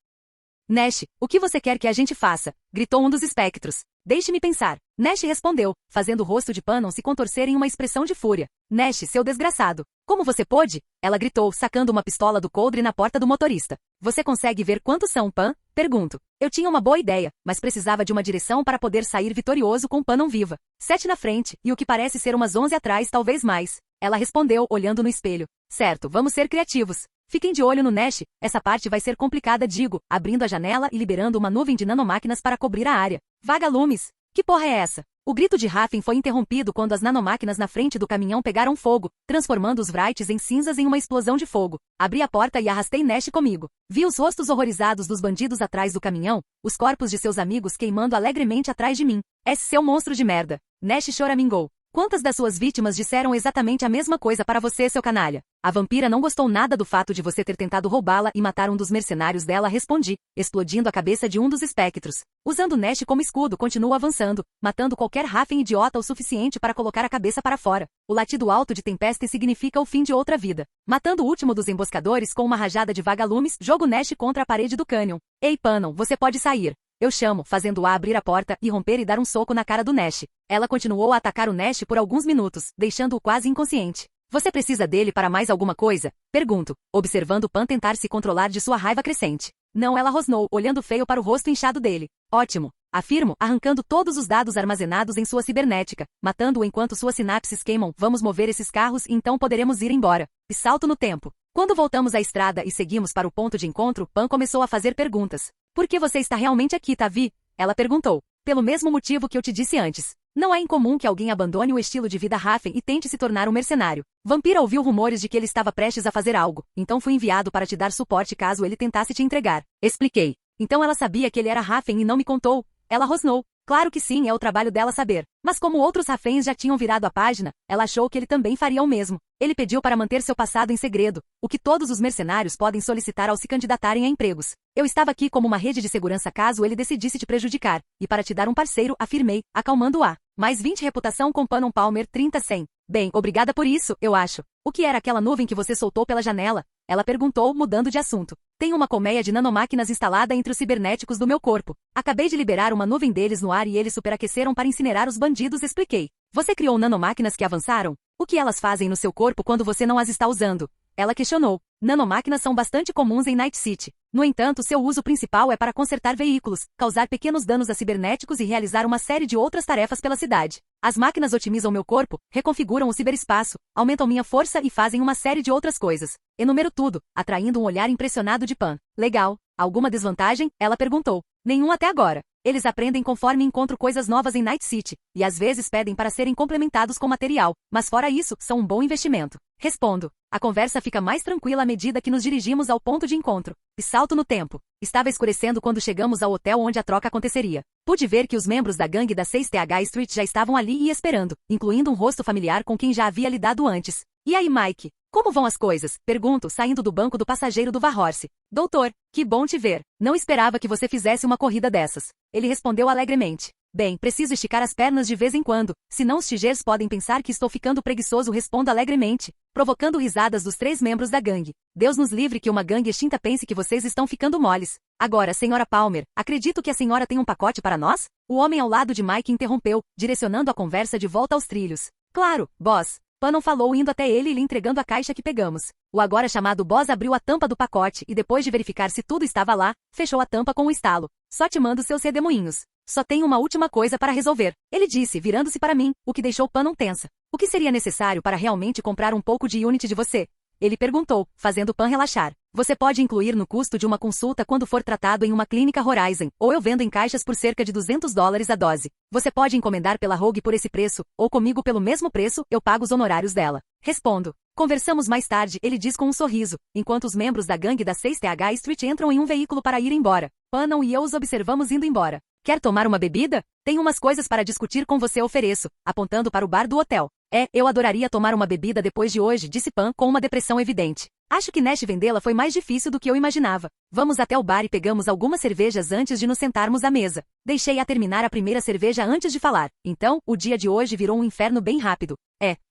Speaker 2: Nash, o que você quer que a gente faça? Gritou um dos espectros. Deixe-me pensar. Nash respondeu, fazendo o rosto de Panon se contorcer em uma expressão de fúria. Nash, seu desgraçado. Como você pôde? Ela gritou, sacando uma pistola do coldre na porta do motorista. Você consegue ver quantos são, Pan? Pergunto. Eu tinha uma boa ideia, mas precisava de uma direção para poder sair vitorioso com Panon viva. 7 na frente, e o que parece ser umas 11 atrás, talvez mais. Ela respondeu, olhando no espelho. Certo, vamos ser criativos. Fiquem de olho no Nash, essa parte vai ser complicada, digo, abrindo a janela e liberando uma nuvem de nanomáquinas para cobrir a área. Vagalumes! Que porra é essa? O grito de Raffen foi interrompido quando as nanomáquinas na frente do caminhão pegaram fogo, transformando os Wrights em cinzas em uma explosão de fogo. Abri a porta e arrastei Nash comigo. Vi os rostos horrorizados dos bandidos atrás do caminhão, os corpos de seus amigos queimando alegremente atrás de mim. Esse seu monstro de merda. Nash choramingou. Quantas das suas vítimas disseram exatamente a mesma coisa para você, seu canalha? A vampira não gostou nada do fato de você ter tentado roubá-la e matar um dos mercenários dela, respondi, explodindo a cabeça de um dos espectros. Usando Nash como escudo, continuo avançando, matando qualquer Raffen idiota o suficiente para colocar a cabeça para fora. O latido alto de Tempeste significa o fim de outra vida. Matando o último dos emboscadores com uma rajada de vagalumes, jogo Nash contra a parede do cânion. Ei, Panon, você pode sair. Eu chamo, fazendo-a abrir a porta e romper e dar um soco na cara do Nash. Ela continuou a atacar o Nash por alguns minutos, deixando-o quase inconsciente. Você precisa dele para mais alguma coisa? Pergunto, observando Pan tentar se controlar de sua raiva crescente. Não, ela rosnou, olhando feio para o rosto inchado dele. Ótimo, afirmo, arrancando todos os dados armazenados em sua cibernética, matando-o enquanto suas sinapses queimam. Vamos mover esses carros e então poderemos ir embora. E salto no tempo. Quando voltamos à estrada e seguimos para o ponto de encontro, Pan começou a fazer perguntas. Por que você está realmente aqui, Tavi? Ela perguntou. Pelo mesmo motivo que eu te disse antes. Não é incomum que alguém abandone o estilo de vida Raffen e tente se tornar um mercenário. Vampira ouviu rumores de que ele estava prestes a fazer algo, então fui enviado para te dar suporte caso ele tentasse te entregar. Expliquei. Então ela sabia que ele era Raffen e não me contou. Ela rosnou. Claro que sim, é o trabalho dela saber. Mas como outros Raffens já tinham virado a página, ela achou que ele também faria o mesmo. Ele pediu para manter seu passado em segredo, o que todos os mercenários podem solicitar ao se candidatarem a empregos. Eu estava aqui como uma rede de segurança caso ele decidisse te prejudicar, e para te dar um parceiro, afirmei, acalmando-a. Mais 20 reputação com Panon Palmer 30-100. Bem, obrigada por isso, eu acho. O que era aquela nuvem que você soltou pela janela? Ela perguntou, mudando de assunto. Tenho uma colmeia de nanomáquinas instalada entre os cibernéticos do meu corpo. Acabei de liberar uma nuvem deles no ar e eles superaqueceram para incinerar os bandidos, expliquei. Você criou nanomáquinas que avançaram? O que elas fazem no seu corpo quando você não as está usando? Ela questionou. Nanomáquinas são bastante comuns em Night City. No entanto, seu uso principal é para consertar veículos, causar pequenos danos a cibernéticos e realizar uma série de outras tarefas pela cidade. As máquinas otimizam meu corpo, reconfiguram o ciberespaço, aumentam minha força e fazem uma série de outras coisas. Enumero tudo, atraindo um olhar impressionado de Pan. Legal. Alguma desvantagem? Ela perguntou. Nenhum até agora. Eles aprendem conforme encontro coisas novas em Night City, e às vezes pedem para serem complementados com material, mas fora isso, são um bom investimento. Respondo. A conversa fica mais tranquila à medida que nos dirigimos ao ponto de encontro. E salto no tempo. Estava escurecendo quando chegamos ao hotel onde a troca aconteceria. Pude ver que os membros da gangue da 6TH Street já estavam ali e esperando, incluindo um rosto familiar com quem já havia lidado antes. E aí, Mike? Como vão as coisas? Pergunto, saindo do banco do passageiro do Warhorse. Doutor, que bom te ver. Não esperava que você fizesse uma corrida dessas. Ele respondeu alegremente. Bem, preciso esticar as pernas de vez em quando, senão os tigers podem pensar que estou ficando preguiçoso, respondo alegremente, provocando risadas dos 3 membros da gangue. Deus nos livre que uma gangue extinta pense que vocês estão ficando moles. Agora, senhora Palmer, acredito que a senhora tem um pacote para nós? O homem ao lado de Mike interrompeu, direcionando a conversa de volta aos trilhos. Claro, boss. Panon falou indo até ele e lhe entregando a caixa que pegamos. O agora chamado boss abriu a tampa do pacote e depois de verificar se tudo estava lá, fechou a tampa com um estalo. Só te mando seus redemoinhos. Só tenho uma última coisa para resolver. Ele disse, virando-se para mim, o que deixou Panon tensa. O que seria necessário para realmente comprar um pouco de Unity de você? Ele perguntou, fazendo Pan relaxar. Você pode incluir no custo de uma consulta quando for tratado em uma clínica Horizon, ou eu vendo em caixas por cerca de $200 a dose. Você pode encomendar pela Rogue por esse preço, ou comigo pelo mesmo preço, eu pago os honorários dela. Respondo. Conversamos mais tarde, ele diz com um sorriso, enquanto os membros da gangue da 6TH Street entram em um veículo para ir embora. Panon e eu os observamos indo embora. Quer tomar uma bebida? Tenho umas coisas para discutir com você, ofereço, apontando para o bar do hotel. Eu adoraria tomar uma bebida depois de hoje, disse Pan com uma depressão evidente. Acho que Nash vendê-la foi mais difícil do que eu imaginava. Vamos até o bar e pegamos algumas cervejas antes de nos sentarmos à mesa. Deixei-a terminar a primeira cerveja antes de falar. Então, o dia de hoje virou um inferno bem rápido.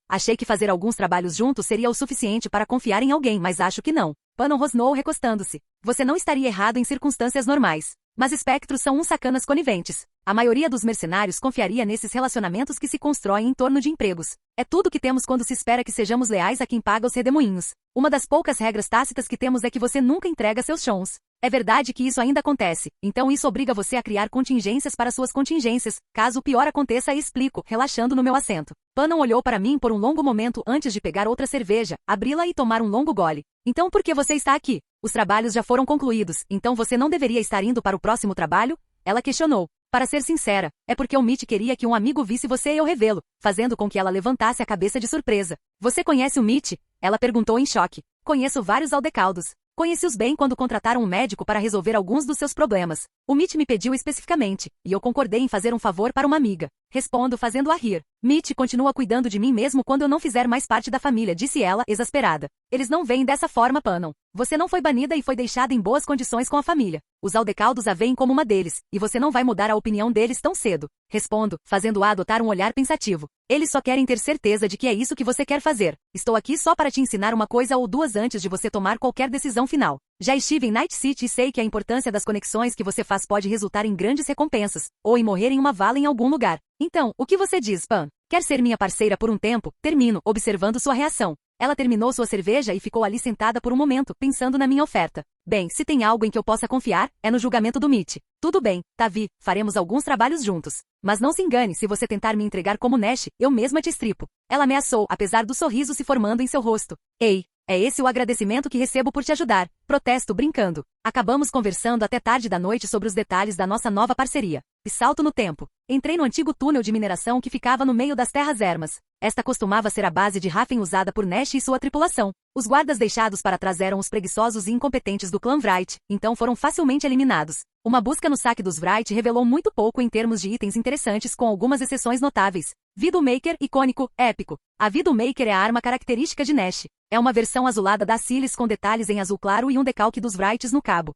Speaker 2: Achei que fazer alguns trabalhos juntos seria o suficiente para confiar em alguém, mas acho que não. Panon rosnou recostando-se. Você não estaria errado em circunstâncias normais. Mas espectros são uns sacanas coniventes. A maioria dos mercenários confiaria nesses relacionamentos que se constroem em torno de empregos. É tudo que temos quando se espera que sejamos leais a quem paga os redemoinhos. Uma das poucas regras tácitas que temos é que você nunca entrega seus chons. É verdade que isso ainda acontece, então isso obriga você a criar contingências para suas contingências, caso o pior aconteça, explico, relaxando no meu assento. Panon olhou para mim por um longo momento antes de pegar outra cerveja, abri-la e tomar um longo gole. Então por que você está aqui? Os trabalhos já foram concluídos, então você não deveria estar indo para o próximo trabalho? Ela questionou. Para ser sincera, é porque o Mitch queria que um amigo visse você e eu revê-lo, fazendo com que ela levantasse a cabeça de surpresa. Você conhece o Mitch? Ela perguntou em choque. Conheço vários aldecaldos. Conheci-os bem quando contrataram um médico para resolver alguns dos seus problemas. O Mitch me pediu especificamente, e eu concordei em fazer um favor para uma amiga. Respondo fazendo-a rir. Mitch continua cuidando de mim mesmo quando eu não fizer mais parte da família, disse ela, exasperada. Eles não veem dessa forma, Panon. Você não foi banida e foi deixada em boas condições com a família. Os aldecaldos a veem como uma deles, e você não vai mudar a opinião deles tão cedo. Respondo, fazendo-a adotar um olhar pensativo. Eles só querem ter certeza de que é isso que você quer fazer. Estou aqui só para te ensinar uma coisa ou duas antes de você tomar qualquer decisão final. Já estive em Night City e sei que a importância das conexões que você faz pode resultar em grandes recompensas, ou em morrer em uma vala em algum lugar. Então, o que você diz, Pan? Quer ser minha parceira por um tempo? Termino, observando sua reação. Ela terminou sua cerveja e ficou ali sentada por um momento, pensando na minha oferta. Bem, se tem algo em que eu possa confiar, é no julgamento do Mitch. Tudo bem, Tavi, faremos alguns trabalhos juntos. Mas não se engane, se você tentar me entregar como Nash, eu mesma te estripo. Ela ameaçou, apesar do sorriso se formando em seu rosto. Ei, é esse o agradecimento que recebo por te ajudar. Protesto brincando. Acabamos conversando até tarde da noite sobre os detalhes da nossa nova parceria. E salto no tempo. Entrei no antigo túnel de mineração que ficava no meio das terras ermas. Esta costumava ser a base de Raffen usada por Nash e sua tripulação. Os guardas deixados para trás eram os preguiçosos e incompetentes do clã Wright, então foram facilmente eliminados. Uma busca no saque dos Wright revelou muito pouco em termos de itens interessantes, com algumas exceções notáveis. Widowmaker, icônico, épico. A Widowmaker é a arma característica de Nash. É uma versão azulada da Silis com detalhes em azul claro e um decalque dos Wrights no cabo.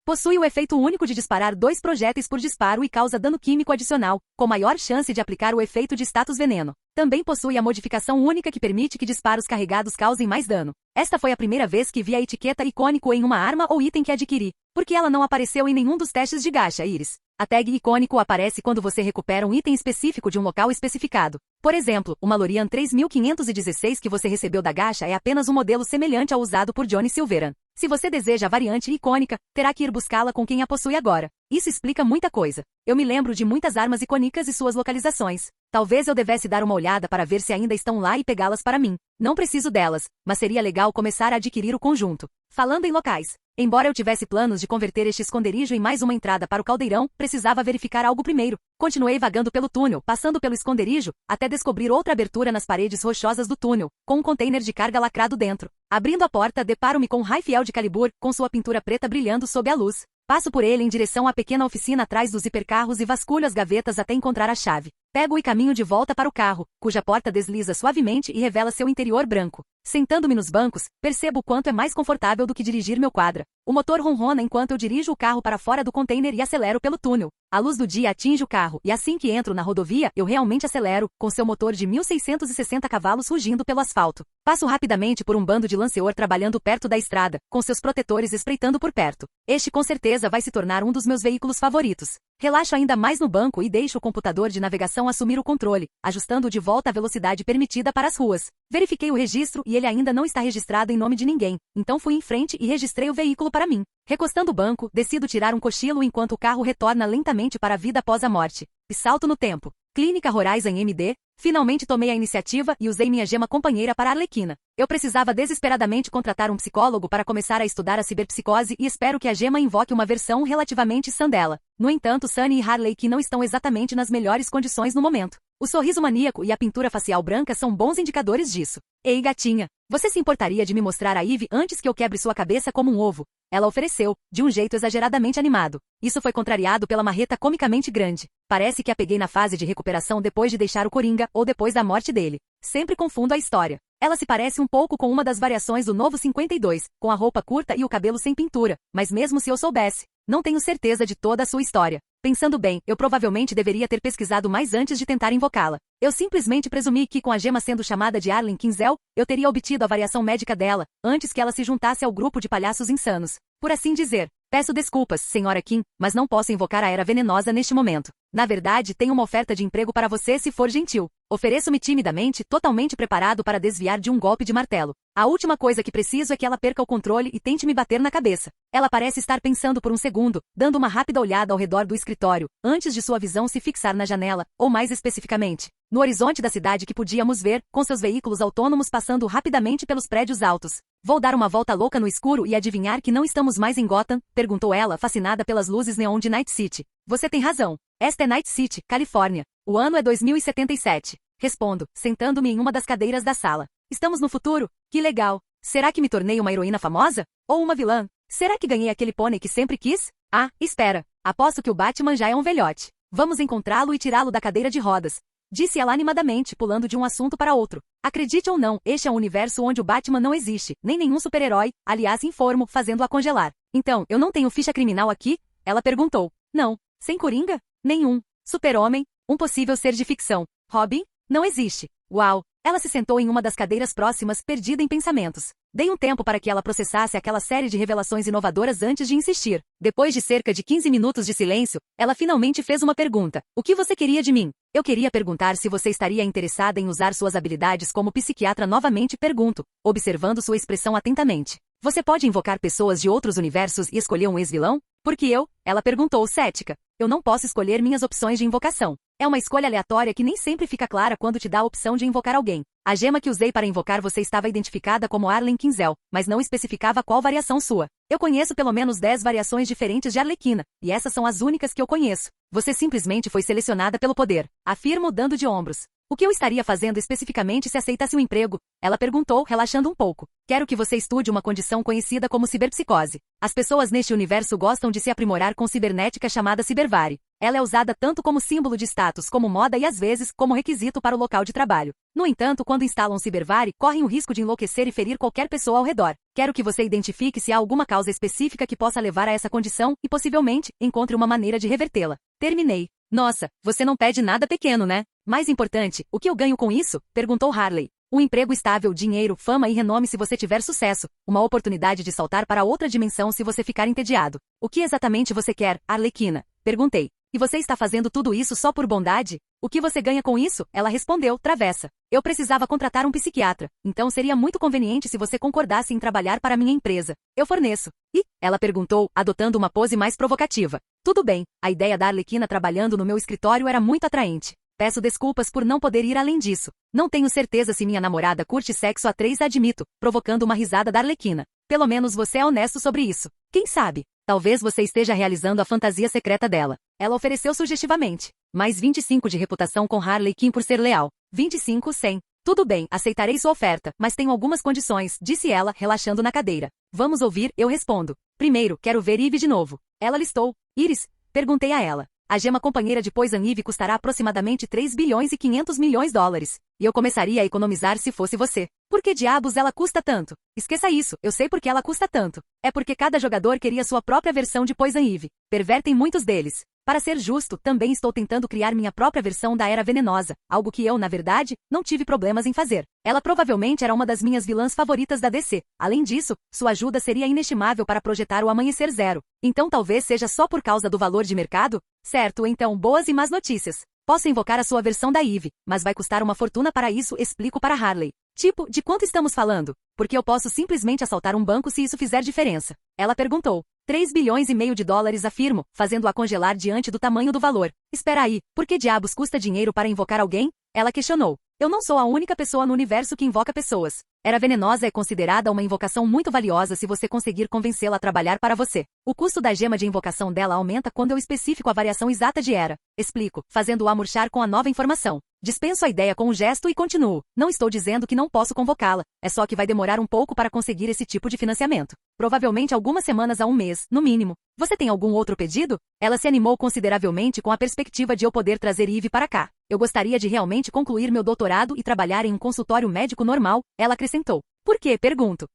Speaker 2: Possui o efeito único de disparar 2 projéteis por disparo e causa dano químico adicional, com maior chance de aplicar o efeito de status veneno. Também possui a modificação única que permite que disparos carregados causem mais dano. Esta foi a primeira vez que vi a etiqueta icônico em uma arma ou item que adquiri. Por que ela não apareceu em nenhum dos testes de gacha, Iris? A tag icônico aparece quando você recupera um item específico de um local especificado. Por exemplo, o Malorian 3516 que você recebeu da gacha é apenas um modelo semelhante ao usado por Johnny Silveran. Se você deseja a variante icônica, terá que ir buscá-la com quem a possui agora. Isso explica muita coisa. Eu me lembro de muitas armas icônicas e suas localizações. Talvez eu devesse dar uma olhada para ver se ainda estão lá e pegá-las para mim. Não preciso delas, mas seria legal começar a adquirir o conjunto. Falando em locais, embora eu tivesse planos de converter este esconderijo em mais uma entrada para o caldeirão, precisava verificar algo primeiro. Continuei vagando pelo túnel, passando pelo esconderijo, até descobrir outra abertura nas paredes rochosas do túnel, com um container de carga lacrado dentro. Abrindo a porta, deparo-me com um Rifle de Calibur, com sua pintura preta brilhando sob a luz. Passo por ele em direção à pequena oficina atrás dos hipercarros e vasculho as gavetas até encontrar a chave. Pego e caminho de volta para o carro, cuja porta desliza suavemente e revela seu interior branco. Sentando-me nos bancos, percebo o quanto é mais confortável do que dirigir meu quadra. O motor ronrona enquanto eu dirijo o carro para fora do container e acelero pelo túnel. A luz do dia atinge o carro e assim que entro na rodovia, eu realmente acelero, com seu motor de 1660 cavalos rugindo pelo asfalto. Passo rapidamente por um bando de lanceor trabalhando perto da estrada, com seus protetores espreitando por perto. Este com certeza vai se tornar um dos meus veículos favoritos. Relaxo ainda mais no banco e deixo o computador de navegação assumir o controle, ajustando de volta a velocidade permitida para as ruas. Verifiquei o registro e ele ainda não está registrado em nome de ninguém, então fui em frente e registrei o veículo para mim. Recostando o banco, decido tirar um cochilo enquanto o carro retorna lentamente para a vida após a morte. E salto no tempo. Clínica Horizon MD, finalmente tomei a iniciativa e usei minha gema companheira para a Arlequina. Eu precisava desesperadamente contratar um psicólogo para começar a estudar a ciberpsicose e espero que a gema invoque uma versão relativamente sã dela. No entanto, Sunny e Harley que não estão exatamente nas melhores condições no momento. O sorriso maníaco e a pintura facial branca são bons indicadores disso. Ei, gatinha, você se importaria de me mostrar a Eve antes que eu quebre sua cabeça como um ovo? Ela ofereceu, de um jeito exageradamente animado. Isso foi contrariado pela marreta comicamente grande. Parece que a peguei na fase de recuperação depois de deixar o Coringa ou depois da morte dele. Sempre confundo a história. Ela se parece um pouco com uma das variações do Novo 52, com a roupa curta e o cabelo sem pintura, mas mesmo se eu soubesse, não tenho certeza de toda a sua história. Pensando bem, eu provavelmente deveria ter pesquisado mais antes de tentar invocá-la. Eu simplesmente presumi que com a gema sendo chamada de Arlen Quinzel, eu teria obtido a variação médica dela, antes que ela se juntasse ao grupo de palhaços insanos. Por assim dizer, peço desculpas, senhora Kim, mas não posso invocar a Era Venenosa neste momento. Na verdade, tenho uma oferta de emprego para você se for gentil. Ofereço-me timidamente, totalmente preparado para desviar de um golpe de martelo. A última coisa que preciso é que ela perca o controle e tente me bater na cabeça. Ela parece estar pensando por um segundo, dando uma rápida olhada ao redor do escritório, antes de sua visão se fixar na janela, ou mais especificamente, no horizonte da cidade que podíamos ver, com seus veículos autônomos passando rapidamente pelos prédios altos. Vou dar uma volta louca no escuro e adivinhar que não estamos mais em Gotham? Perguntou ela, fascinada pelas luzes neon de Night City. Você tem razão. Esta é Night City, Califórnia. O ano é 2077. Respondo, sentando-me em uma das cadeiras da sala. Estamos no futuro? Que legal. Será que me tornei uma heroína famosa? Ou uma vilã? Será que ganhei aquele pônei que sempre quis? Ah, espera. Aposto que o Batman já é um velhote. Vamos encontrá-lo e tirá-lo da cadeira de rodas. Disse ela animadamente, pulando de um assunto para outro. Acredite ou não, este é um universo onde o Batman não existe, nem nenhum super-herói, aliás informo, fazendo-a congelar. Então, eu não tenho ficha criminal aqui? Ela perguntou. Não. Sem Coringa? Nenhum. Super-Homem? Um possível ser de ficção. Robin? Não existe. Uau! Ela se sentou em uma das cadeiras próximas, perdida em pensamentos. Dei um tempo para que ela processasse aquela série de revelações inovadoras antes de insistir. Depois de cerca de 15 minutos de silêncio, ela finalmente fez uma pergunta. O que você queria de mim? Eu queria perguntar se você estaria interessada em usar suas habilidades como psiquiatra novamente, pergunto, observando sua expressão atentamente. Você pode invocar pessoas de outros universos e escolher um ex-vilão? Porque eu? Ela perguntou cética. Eu não posso escolher minhas opções de invocação. É uma escolha aleatória que nem sempre fica clara quando te dá a opção de invocar alguém. A gema que usei para invocar você estava identificada como Arlen Quinzel, mas não especificava qual variação sua. Eu conheço pelo menos 10 variações diferentes de Arlequina, e essas são as únicas que eu conheço. Você simplesmente foi selecionada pelo poder. Afirmo dando de ombros. O que eu estaria fazendo especificamente se aceitasse o emprego? Ela perguntou, relaxando um pouco. Quero que você estude uma condição conhecida como ciberpsicose. As pessoas neste universo gostam de se aprimorar com cibernética chamada ciberware. Ela é usada tanto como símbolo de status como moda e às vezes como requisito para o local de trabalho. No entanto, quando instalam ciberware, correm o risco de enlouquecer e ferir qualquer pessoa ao redor. Quero que você identifique se há alguma causa específica que possa levar a essa condição e, possivelmente, encontre uma maneira de revertê-la. Terminei. Nossa, você não pede nada pequeno, né? Mais importante, o que eu ganho com isso? Perguntou Harley. Um emprego estável, dinheiro, fama e renome se você tiver sucesso. Uma oportunidade de saltar para outra dimensão se você ficar entediado. O que exatamente você quer, Arlequina? Perguntei. E você está fazendo tudo isso só por bondade? O que você ganha com isso? Ela respondeu, travessa. Eu precisava contratar um psiquiatra, então seria muito conveniente se você concordasse em trabalhar para minha empresa. Eu forneço. E? Ela perguntou, adotando uma pose mais provocativa. Tudo bem, a ideia da Arlequina trabalhando no meu escritório era muito atraente. Peço desculpas por não poder ir além disso. Não tenho certeza se minha namorada curte sexo a três, admito, provocando uma risada da Arlequina. Pelo menos você é honesto sobre isso. Quem sabe? Talvez você esteja realizando a fantasia secreta dela. Ela ofereceu sugestivamente. Mais 25 de reputação com Harley Quinn por ser leal. 25, 100. Tudo bem, aceitarei sua oferta, mas tenho algumas condições, disse ela, relaxando na cadeira. Vamos ouvir, eu respondo. Primeiro, quero ver Eve de novo. Ela listou. Iris? Perguntei a ela. A gema companheira de Poison Ivy custará aproximadamente 3 bilhões e 500 milhões de dólares. E eu começaria a economizar se fosse você. Por que diabos ela custa tanto? Esqueça isso, eu sei por que ela custa tanto. É porque cada jogador queria sua própria versão de Poison Ivy. Pervertem muitos deles. Para ser justo, também estou tentando criar minha própria versão da Era Venenosa, algo que eu, na verdade, não tive problemas em fazer. Ela provavelmente era uma das minhas vilãs favoritas da DC. Além disso, sua ajuda seria inestimável para projetar o Amanhecer Zero. Então talvez seja só por causa do valor de mercado? Certo, então boas e más notícias. Posso invocar a sua versão da Eve, mas vai custar uma fortuna para isso, explico para Harley. Tipo, de quanto estamos falando? Porque eu posso simplesmente assaltar um banco se isso fizer diferença. Ela perguntou. 3 bilhões e meio de dólares, afirmo, fazendo-a congelar diante do tamanho do valor. Espera aí, por que diabos custa dinheiro para invocar alguém? Ela questionou. Eu não sou a única pessoa no universo que invoca pessoas. Era Venenosa é considerada uma invocação muito valiosa se você conseguir convencê-la a trabalhar para você. O custo da gema de invocação dela aumenta quando eu especifico a variação exata de Era. Explico, fazendo-a murchar com a nova informação. Dispenso a ideia com um gesto e continuo. Não estou dizendo que não posso convocá-la, é só que vai demorar um pouco para conseguir esse tipo de financiamento. Provavelmente algumas semanas a um mês, no mínimo. Você tem algum outro pedido? Ela se animou consideravelmente com a perspectiva de eu poder trazer Eve para cá. Eu gostaria de realmente concluir meu doutorado e trabalhar em um consultório médico normal, ela acrescentou. Por quê? Pergunto.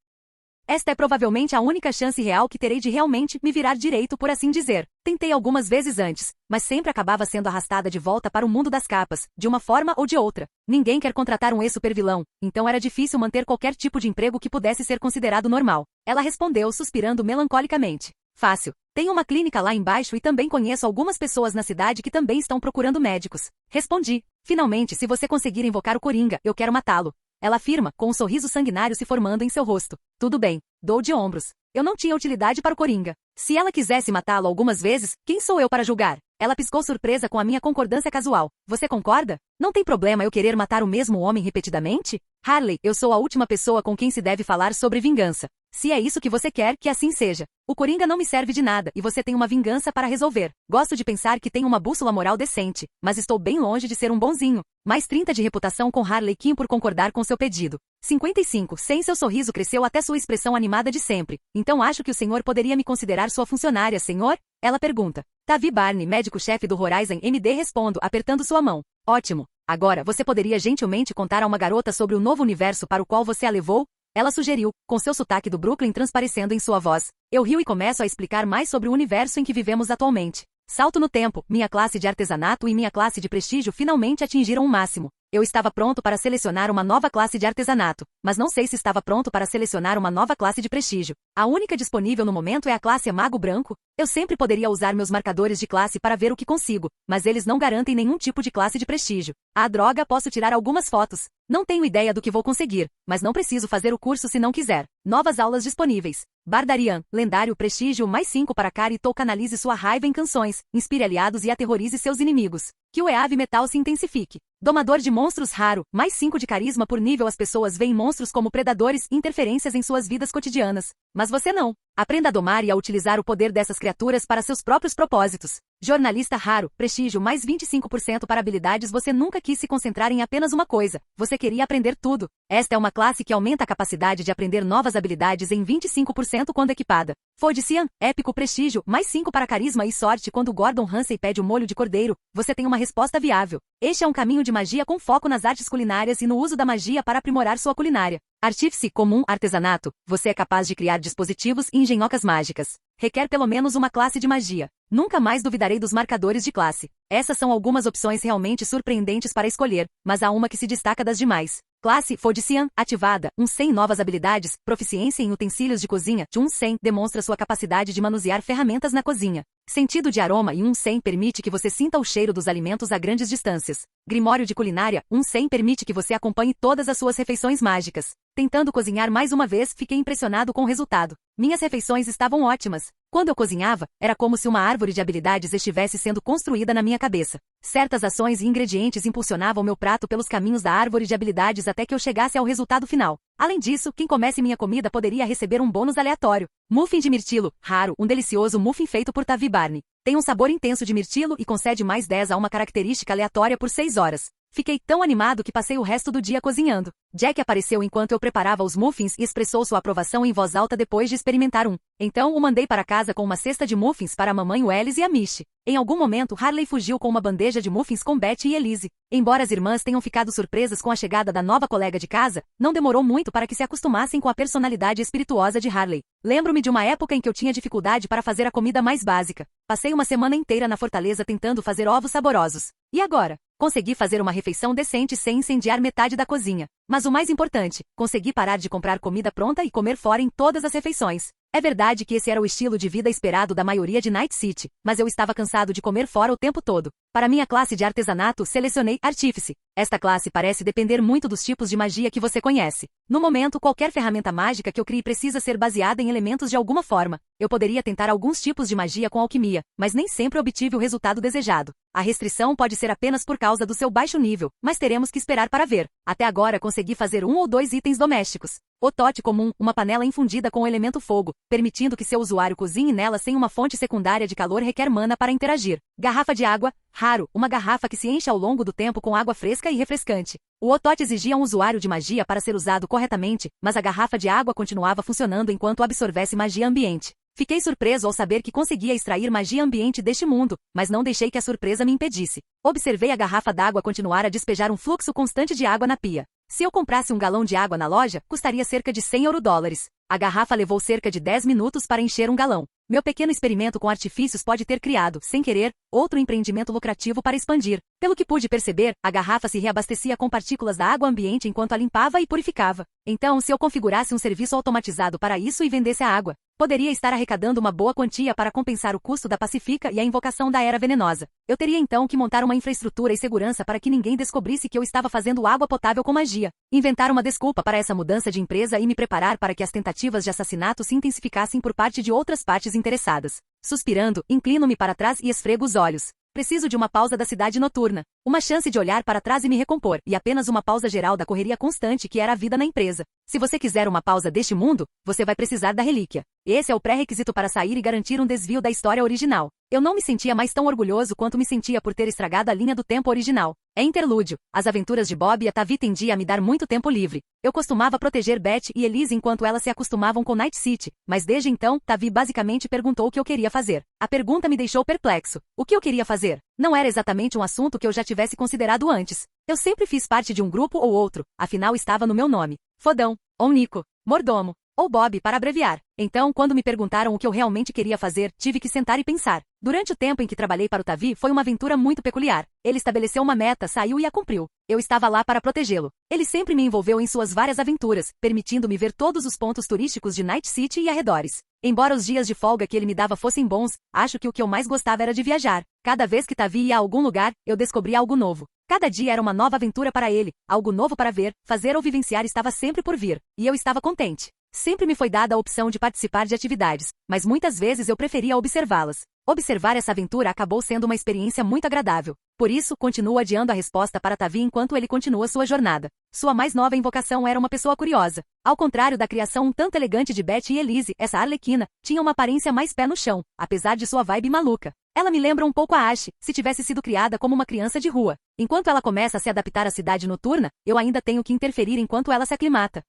Speaker 2: Esta é provavelmente a única chance real que terei de realmente me virar direito, por assim dizer. Tentei algumas vezes antes, mas sempre acabava sendo arrastada de volta para o mundo das capas, de uma forma ou de outra. Ninguém quer contratar um ex-supervilão, então era difícil manter qualquer tipo de emprego que pudesse ser considerado normal. Ela respondeu, suspirando melancolicamente. Fácil. Tenho uma clínica lá embaixo e também conheço algumas pessoas na cidade que também estão procurando médicos. Respondi. Finalmente, se você conseguir invocar o Coringa, eu quero matá-lo. Ela afirma, com um sorriso sanguinário se formando em seu rosto. Tudo bem. Dou de ombros. Eu não tinha utilidade para o Coringa. Se ela quisesse matá-lo algumas vezes, quem sou eu para julgar? Ela piscou surpresa com a minha concordância casual. Você concorda? Não tem problema eu querer matar o mesmo homem repetidamente? Harley, eu sou a última pessoa com quem se deve falar sobre vingança. Se é isso que você quer, que assim seja. O Coringa não me serve de nada e você tem uma vingança para resolver. Gosto de pensar que tenho uma bússola moral decente, mas estou bem longe de ser um bonzinho. Mais 30 de reputação com Harley Quinn por concordar com seu pedido. 55. Sem seu sorriso cresceu até sua expressão animada de sempre. Então acho que o senhor poderia me considerar sua funcionária, senhor? Ela pergunta. Tavi Barney, médico-chefe do Horizon MD, respondo, apertando sua mão. Ótimo. Agora, você poderia gentilmente contar a uma garota sobre o novo universo para o qual você a levou? Ela sugeriu, com seu sotaque do Brooklyn transparecendo em sua voz. Eu rio e começo a explicar mais sobre o universo em que vivemos atualmente. Salto no tempo, minha classe de artesanato e minha classe de prestígio finalmente atingiram o máximo. Eu estava pronto para selecionar uma nova classe de artesanato, mas não sei se estava pronto para selecionar uma nova classe de prestígio. A única disponível no momento é a classe Mago Branco. Eu sempre poderia usar meus marcadores de classe para ver o que consigo, mas eles não garantem nenhum tipo de classe de prestígio. Ah, droga, posso tirar algumas fotos. Não tenho ideia do que vou conseguir, mas não preciso fazer o curso se não quiser. Novas aulas disponíveis. Bardarian, lendário prestígio mais 5 para Caritou, canalize sua raiva em canções, inspire aliados e aterrorize seus inimigos. Que o Eave Metal se intensifique. Domador de monstros raro, mais 5 de carisma por nível. As pessoas veem monstros como predadores e interferências em suas vidas cotidianas. Mas você não. Aprenda a domar e a utilizar o poder dessas criaturas para seus próprios propósitos. Jornalista raro, prestígio mais 25% para habilidades. Você nunca quis se concentrar em apenas uma coisa. Você queria aprender tudo. Esta é uma classe que aumenta a capacidade de aprender novas habilidades em 25% quando equipada. Fodician, épico prestígio, mais 5 para carisma e sorte. Quando Gordon Ramsay pede o molho de cordeiro, você tem uma resposta viável. Este é um caminho de magia com foco nas artes culinárias e no uso da magia para aprimorar sua culinária. Artífice comum, artesanato, você é capaz de criar dispositivos e engenhocas mágicas. Requer pelo menos uma classe de magia. Nunca mais duvidarei dos marcadores de classe. Essas são algumas opções realmente surpreendentes para escolher, mas há uma que se destaca das demais. Classe Fodician, ativada. 100 novas habilidades, proficiência em utensílios de cozinha. De 100 demonstra sua capacidade de manusear ferramentas na cozinha. Sentido de aroma e 100 permite que você sinta o cheiro dos alimentos a grandes distâncias. Grimório de culinária, 100 permite que você acompanhe todas as suas refeições mágicas. Tentando cozinhar mais uma vez, fiquei impressionado com o resultado. Minhas refeições estavam ótimas. Quando eu cozinhava, era como se uma árvore de habilidades estivesse sendo construída na minha cabeça. Certas ações e ingredientes impulsionavam meu prato pelos caminhos da árvore de habilidades até que eu chegasse ao resultado final. Além disso, quem comesse minha comida poderia receber um bônus aleatório. Muffin de mirtilo, raro, um delicioso muffin feito por Tavi Barney. Tem um sabor intenso de mirtilo e concede mais 10 a uma característica aleatória por 6 horas. Fiquei tão animado que passei o resto do dia cozinhando. Jack apareceu enquanto eu preparava os muffins e expressou sua aprovação em voz alta depois de experimentar um. Então o mandei para casa com uma cesta de muffins para a mamãe Wells e a Mish. Em algum momento Harley fugiu com uma bandeja de muffins com Betty e Elise. Embora as irmãs tenham ficado surpresas com a chegada da nova colega de casa, não demorou muito para que se acostumassem com a personalidade espirituosa de Harley. Lembro-me de uma época em que eu tinha dificuldade para fazer a comida mais básica. Passei uma semana inteira na fortaleza tentando fazer ovos saborosos. E agora? Consegui fazer uma refeição decente sem incendiar metade da cozinha. Mas o mais importante, consegui parar de comprar comida pronta e comer fora em todas as refeições. É verdade que esse era o estilo de vida esperado da maioria de Night City, mas eu estava cansado de comer fora o tempo todo. Para minha classe de artesanato, selecionei Artífice. Esta classe parece depender muito dos tipos de magia que você conhece. No momento, qualquer ferramenta mágica que eu crie precisa ser baseada em elementos de alguma forma. Eu poderia tentar alguns tipos de magia com alquimia, mas nem sempre obtive o resultado desejado. A restrição pode ser apenas por causa do seu baixo nível, mas teremos que esperar para ver. Até agora consegui fazer 1 ou 2 itens domésticos. O tote comum, uma panela infundida com o elemento fogo, permitindo que seu usuário cozinhe nela sem uma fonte secundária de calor requer mana para interagir. Garrafa de água, raro, uma garrafa que se enche ao longo do tempo com água fresca e refrescante. O Otote exigia um usuário de magia para ser usado corretamente, mas a garrafa de água continuava funcionando enquanto absorvesse magia ambiente. Fiquei surpreso ao saber que conseguia extrair magia ambiente deste mundo, mas não deixei que a surpresa me impedisse. Observei a garrafa d'água continuar a despejar um fluxo constante de água na pia. Se eu comprasse um galão de água na loja, custaria cerca de 100 euro-dólares. A garrafa levou cerca de 10 minutos para encher um galão. Meu pequeno experimento com artifícios pode ter criado, sem querer, outro empreendimento lucrativo para expandir. Pelo que pude perceber, a garrafa se reabastecia com partículas da água ambiente enquanto a limpava e purificava. Então, se eu configurasse um serviço automatizado para isso e vendesse a água, poderia estar arrecadando uma boa quantia para compensar o custo da Pacifica e a invocação da Era Venenosa. Eu teria então que montar uma infraestrutura e segurança para que ninguém descobrisse que eu estava fazendo água potável com magia. Inventar uma desculpa para essa mudança de empresa e me preparar para que as tentativas de assassinato se intensificassem por parte de outras partes interessadas. Suspirando, inclino-me para trás e esfrego os olhos. Preciso de uma pausa da cidade noturna. Uma chance de olhar para trás e me recompor, e apenas uma pausa geral da correria constante que era a vida na empresa. Se você quiser uma pausa deste mundo, você vai precisar da relíquia. Esse é o pré-requisito para sair e garantir um desvio da história original. Eu não me sentia mais tão orgulhoso quanto me sentia por ter estragado a linha do tempo original. É interlúdio. As aventuras de Bob e a Tavi tendiam a me dar muito tempo livre. Eu costumava proteger Beth e Elise enquanto elas se acostumavam com Night City, mas desde então, Tavi basicamente perguntou o que eu queria fazer. A pergunta me deixou perplexo. O que eu queria fazer? Não era exatamente um assunto que eu já tivesse considerado antes. Eu sempre fiz parte de um grupo ou outro, afinal estava no meu nome. Fodão, ou Nico, Mordomo, ou Bob para abreviar. Então, quando me perguntaram o que eu realmente queria fazer, tive que sentar e pensar. Durante o tempo em que trabalhei para o Tavi, foi uma aventura muito peculiar. Ele estabeleceu uma meta, saiu e a cumpriu. Eu estava lá para protegê-lo. Ele sempre me envolveu em suas várias aventuras, permitindo-me ver todos os pontos turísticos de Night City e arredores. Embora os dias de folga que ele me dava fossem bons, acho que o que eu mais gostava era de viajar. Cada vez que Tavi ia a algum lugar, eu descobria algo novo. Cada dia era uma nova aventura para ele, algo novo para ver, fazer ou vivenciar estava sempre por vir, e eu estava contente. Sempre me foi dada a opção de participar de atividades, mas muitas vezes eu preferia observá-las. Observar essa aventura acabou sendo uma experiência muito agradável. Por isso, continuo adiando a resposta para Tavi enquanto ele continua sua jornada. Sua mais nova invocação era uma pessoa curiosa. Ao contrário da criação um tanto elegante de Beth e Elise, essa Arlequina tinha uma aparência mais pé no chão, apesar de sua vibe maluca. Ela me lembra um pouco a Ash, se tivesse sido criada como uma criança de rua. Enquanto ela começa a se adaptar à cidade noturna, eu ainda tenho que interferir enquanto ela se aclimata.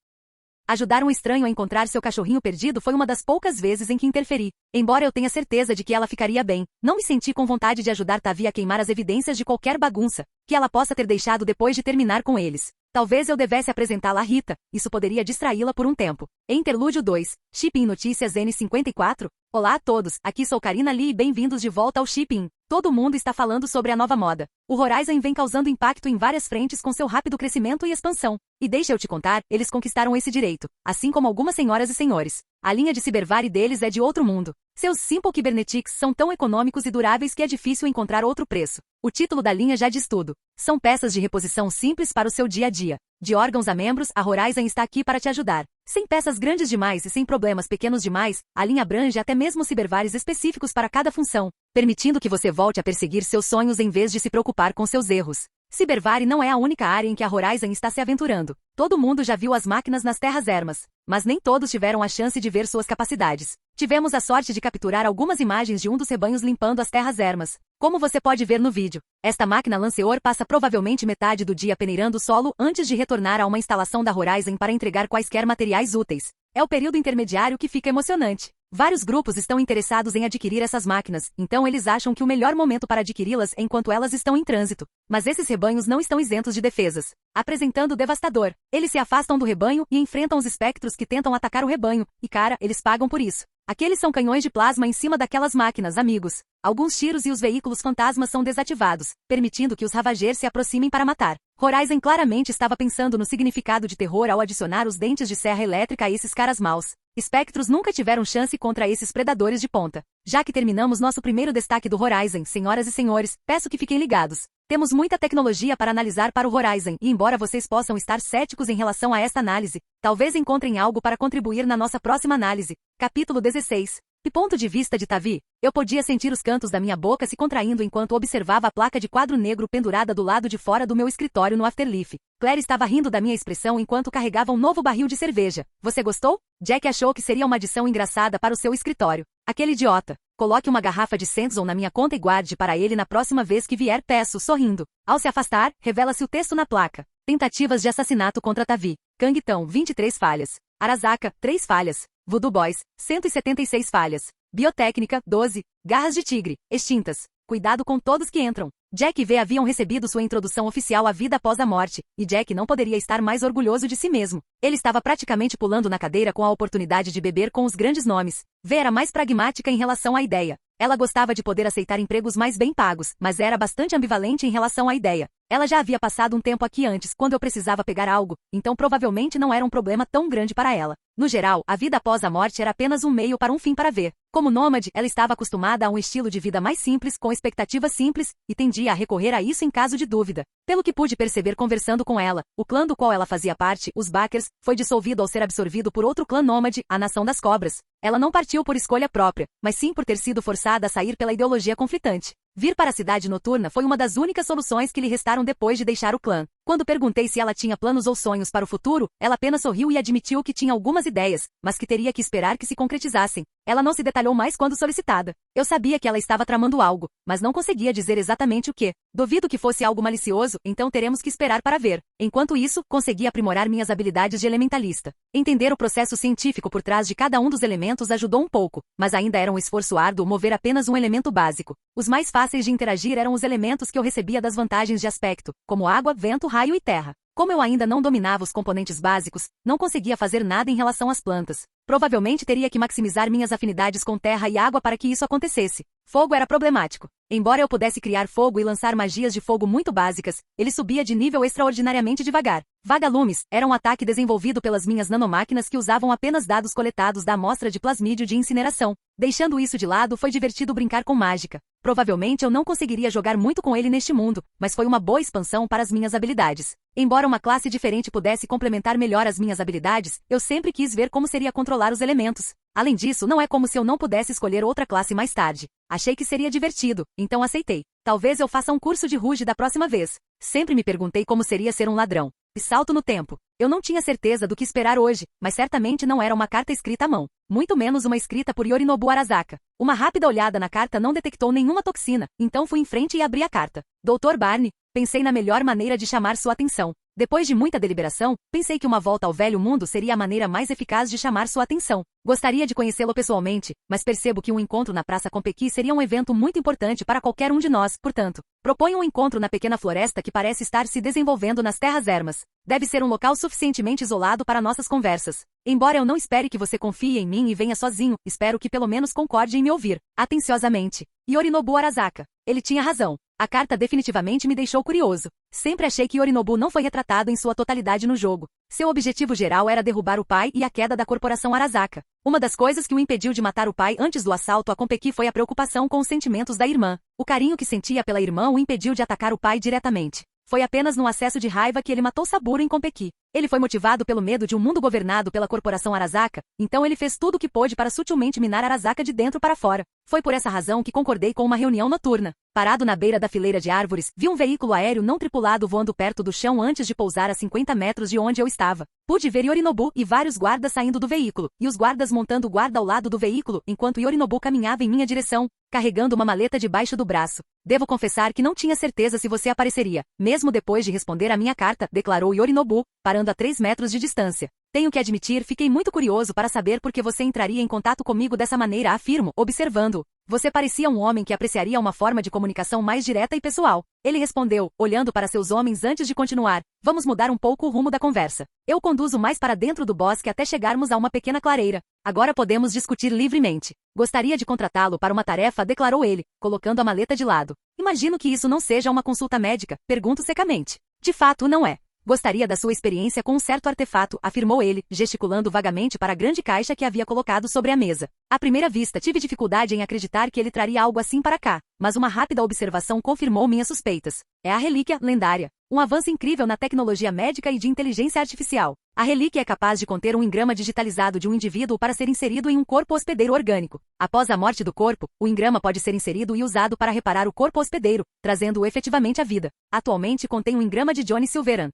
Speaker 2: Ajudar um estranho a encontrar seu cachorrinho perdido foi uma das poucas vezes em que interferi. Embora eu tenha certeza de que ela ficaria bem, não me senti com vontade de ajudar Tavi a queimar as evidências de qualquer bagunça que ela possa ter deixado depois de terminar com eles. Talvez eu devesse apresentá-la a Rita, isso poderia distraí-la por um tempo. Interlúdio 2, Shipping Notícias N54. Olá a todos, aqui sou Karina Lee e bem-vindos de volta ao Shipping. Todo mundo está falando sobre a nova moda. O Horizon vem causando impacto em várias frentes com seu rápido crescimento e expansão. E deixa eu te contar, eles conquistaram esse direito, assim como algumas senhoras e senhores. A linha de Cyberware deles é de outro mundo. Seus Simple Cybernetics são tão econômicos e duráveis que é difícil encontrar outro preço. O título da linha já diz tudo. São peças de reposição simples para o seu dia a dia. De órgãos a membros, a Horizon está aqui para te ajudar. Sem peças grandes demais e sem problemas pequenos demais, a linha abrange até mesmo cyberwares específicos para cada função, permitindo que você volte a perseguir seus sonhos em vez de se preocupar com seus erros. Cyberware não é a única área em que a Horizon está se aventurando. Todo mundo já viu as máquinas nas terras ermas, mas nem todos tiveram a chance de ver suas capacidades. Tivemos a sorte de capturar algumas imagens de um dos rebanhos limpando as terras ermas. Como você pode ver no vídeo, esta máquina Lanceor passa provavelmente metade do dia peneirando o solo antes de retornar a uma instalação da Horizon para entregar quaisquer materiais úteis. É o período intermediário que fica emocionante. Vários grupos estão interessados em adquirir essas máquinas, então eles acham que o melhor momento para adquiri-las é enquanto elas estão em trânsito. Mas esses rebanhos não estão isentos de defesas. Apresentando o Devastador. Eles se afastam do rebanho e enfrentam os espectros que tentam atacar o rebanho, e cara, eles pagam por isso. Aqueles são canhões de plasma em cima daquelas máquinas, amigos. Alguns tiros e os veículos fantasmas são desativados, permitindo que os Ravagers se aproximem para matar. Horizon claramente estava pensando no significado de terror ao adicionar os dentes de serra elétrica a esses caras maus. Espectros nunca tiveram chance contra esses predadores de ponta. Já que terminamos nosso primeiro destaque do Horizon, senhoras e senhores, peço que fiquem ligados. Temos muita tecnologia para analisar para o Horizon, e embora vocês possam estar céticos em relação a esta análise, talvez encontrem algo para contribuir na nossa próxima análise. Capítulo 16. De ponto de vista de Tavi, eu podia sentir os cantos da minha boca se contraindo enquanto observava a placa de quadro negro pendurada do lado de fora do meu escritório no Afterlife. Claire estava rindo da minha expressão enquanto carregava um novo barril de cerveja. Você gostou? Jack achou que seria uma adição engraçada para o seu escritório. Aquele idiota. Coloque uma garrafa de Senzon na minha conta e guarde para ele na próxima vez que vier, peço, sorrindo. Ao se afastar, revela-se o texto na placa. Tentativas de assassinato contra Tavi. Kangtão, 23 falhas. Arasaka, 3 falhas. Voodoo Boys, 176 falhas. Biotécnica, 12. Garras de tigre, extintas. Cuidado com todos que entram. Jack e V haviam recebido sua introdução oficial à vida após a morte, e Jack não poderia estar mais orgulhoso de si mesmo. Ele estava praticamente pulando na cadeira com a oportunidade de beber com os grandes nomes. V era mais pragmática em relação à ideia. Ela gostava de poder aceitar empregos mais bem pagos, mas era bastante ambivalente em relação à ideia. Ela já havia passado um tempo aqui antes, quando eu precisava pegar algo, então provavelmente não era um problema tão grande para ela. No geral, a vida após a morte era apenas um meio para um fim para ver. Como nômade, ela estava acostumada a um estilo de vida mais simples, com expectativas simples, e tendia a recorrer a isso em caso de dúvida. Pelo que pude perceber conversando com ela, o clã do qual ela fazia parte, os Bakers, foi dissolvido ao ser absorvido por outro clã nômade, a Nação das Cobras. Ela não partiu por escolha própria, mas sim por ter sido forçada a sair pela ideologia conflitante. Vir para a cidade noturna foi uma das únicas soluções que lhe restaram depois de deixar o clã. Quando perguntei se ela tinha planos ou sonhos para o futuro, ela apenas sorriu e admitiu que tinha algumas ideias, mas que teria que esperar que se concretizassem. Ela não se detalhou mais quando solicitada. Eu sabia que ela estava tramando algo, mas não conseguia dizer exatamente o que. Duvido que fosse algo malicioso, então teremos que esperar para ver. Enquanto isso, consegui aprimorar minhas habilidades de elementalista. Entender o processo científico por trás de cada um dos elementos ajudou um pouco, mas ainda era um esforço árduo mover apenas um elemento básico. Os mais fáceis de interagir eram os elementos que eu recebia das vantagens de aspecto, como água, vento, raio e terra. Como eu ainda não dominava os componentes básicos, não conseguia fazer nada em relação às plantas. Provavelmente teria que maximizar minhas afinidades com terra e água para que isso acontecesse. Fogo era problemático. Embora eu pudesse criar fogo e lançar magias de fogo muito básicas, ele subia de nível extraordinariamente devagar. Vagalumes era um ataque desenvolvido pelas minhas nanomáquinas que usavam apenas dados coletados da amostra de plasmídio de incineração. Deixando isso de lado, foi divertido brincar com mágica. Provavelmente eu não conseguiria jogar muito com ele neste mundo, mas foi uma boa expansão para as minhas habilidades. Embora uma classe diferente pudesse complementar melhor as minhas habilidades, eu sempre quis ver como seria controlar os elementos. Além disso, não é como se eu não pudesse escolher outra classe mais tarde. Achei que seria divertido, então aceitei. Talvez eu faça um curso de Rouge da próxima vez. Sempre me perguntei como seria ser um ladrão. E salto no tempo. Eu não tinha certeza do que esperar hoje, mas certamente não era uma carta escrita à mão. Muito menos uma escrita por Yorinobu Arasaka. Uma rápida olhada na carta não detectou nenhuma toxina, então fui em frente e abri a carta. Dr. Barney, pensei na melhor maneira de chamar sua atenção. Depois de muita deliberação, pensei que uma volta ao velho mundo seria a maneira mais eficaz de chamar sua atenção. Gostaria de conhecê-lo pessoalmente, mas percebo que um encontro na Praça Konpeki seria um evento muito importante para qualquer um de nós, portanto. Proponho um encontro na pequena floresta que parece estar se desenvolvendo nas terras ermas. Deve ser um local suficientemente isolado para nossas conversas. Embora eu não espere que você confie em mim e venha sozinho, espero que pelo menos concorde em me ouvir, atenciosamente. Yorinobu Arasaka. Ele tinha razão. A carta definitivamente me deixou curioso. Sempre achei que Yorinobu não foi retratado em sua totalidade no jogo. Seu objetivo geral era derrubar o pai e a queda da corporação Arasaka. Uma das coisas que o impediu de matar o pai antes do assalto a Konpeki foi a preocupação com os sentimentos da irmã. O carinho que sentia pela irmã o impediu de atacar o pai diretamente. Foi apenas num acesso de raiva que ele matou Saburo em Konpeki. Ele foi motivado pelo medo de um mundo governado pela corporação Arasaka, então ele fez tudo o que pôde para sutilmente minar Arasaka de dentro para fora. Foi por essa razão que concordei com uma reunião noturna. Parado na beira da fileira de árvores, vi um veículo aéreo não tripulado voando perto do chão antes de pousar a 50 metros de onde eu estava. Pude ver Yorinobu e vários guardas saindo do veículo, e os guardas montando o guarda ao lado do veículo, enquanto Yorinobu caminhava em minha direção, carregando uma maleta debaixo do braço. Devo confessar que não tinha certeza se você apareceria, mesmo depois de responder a minha carta, declarou Yorinobu, parando a 3 metros de distância. Tenho que admitir, fiquei muito curioso para saber por que você entraria em contato comigo dessa maneira, afirmo, observando-o. Você parecia um homem que apreciaria uma forma de comunicação mais direta e pessoal. Ele respondeu, olhando para seus homens antes de continuar. Vamos mudar um pouco o rumo da conversa. Eu conduzo mais para dentro do bosque até chegarmos a uma pequena clareira. Agora podemos discutir livremente. Gostaria de contratá-lo para uma tarefa, declarou ele, colocando a maleta de lado. Imagino que isso não seja uma consulta médica, pergunto secamente. De fato, não é. Gostaria da sua experiência com um certo artefato, afirmou ele, gesticulando vagamente para a grande caixa que havia colocado sobre a mesa. À primeira vista, tive dificuldade em acreditar que ele traria algo assim para cá, mas uma rápida observação confirmou minhas suspeitas. É a relíquia lendária. Um avanço incrível na tecnologia médica e de inteligência artificial. A relíquia é capaz de conter um engrama digitalizado de um indivíduo para ser inserido em um corpo hospedeiro orgânico. Após a morte do corpo, o engrama pode ser inserido e usado para reparar o corpo hospedeiro, trazendo-o efetivamente à vida. Atualmente contém um engrama de Johnny Silveran.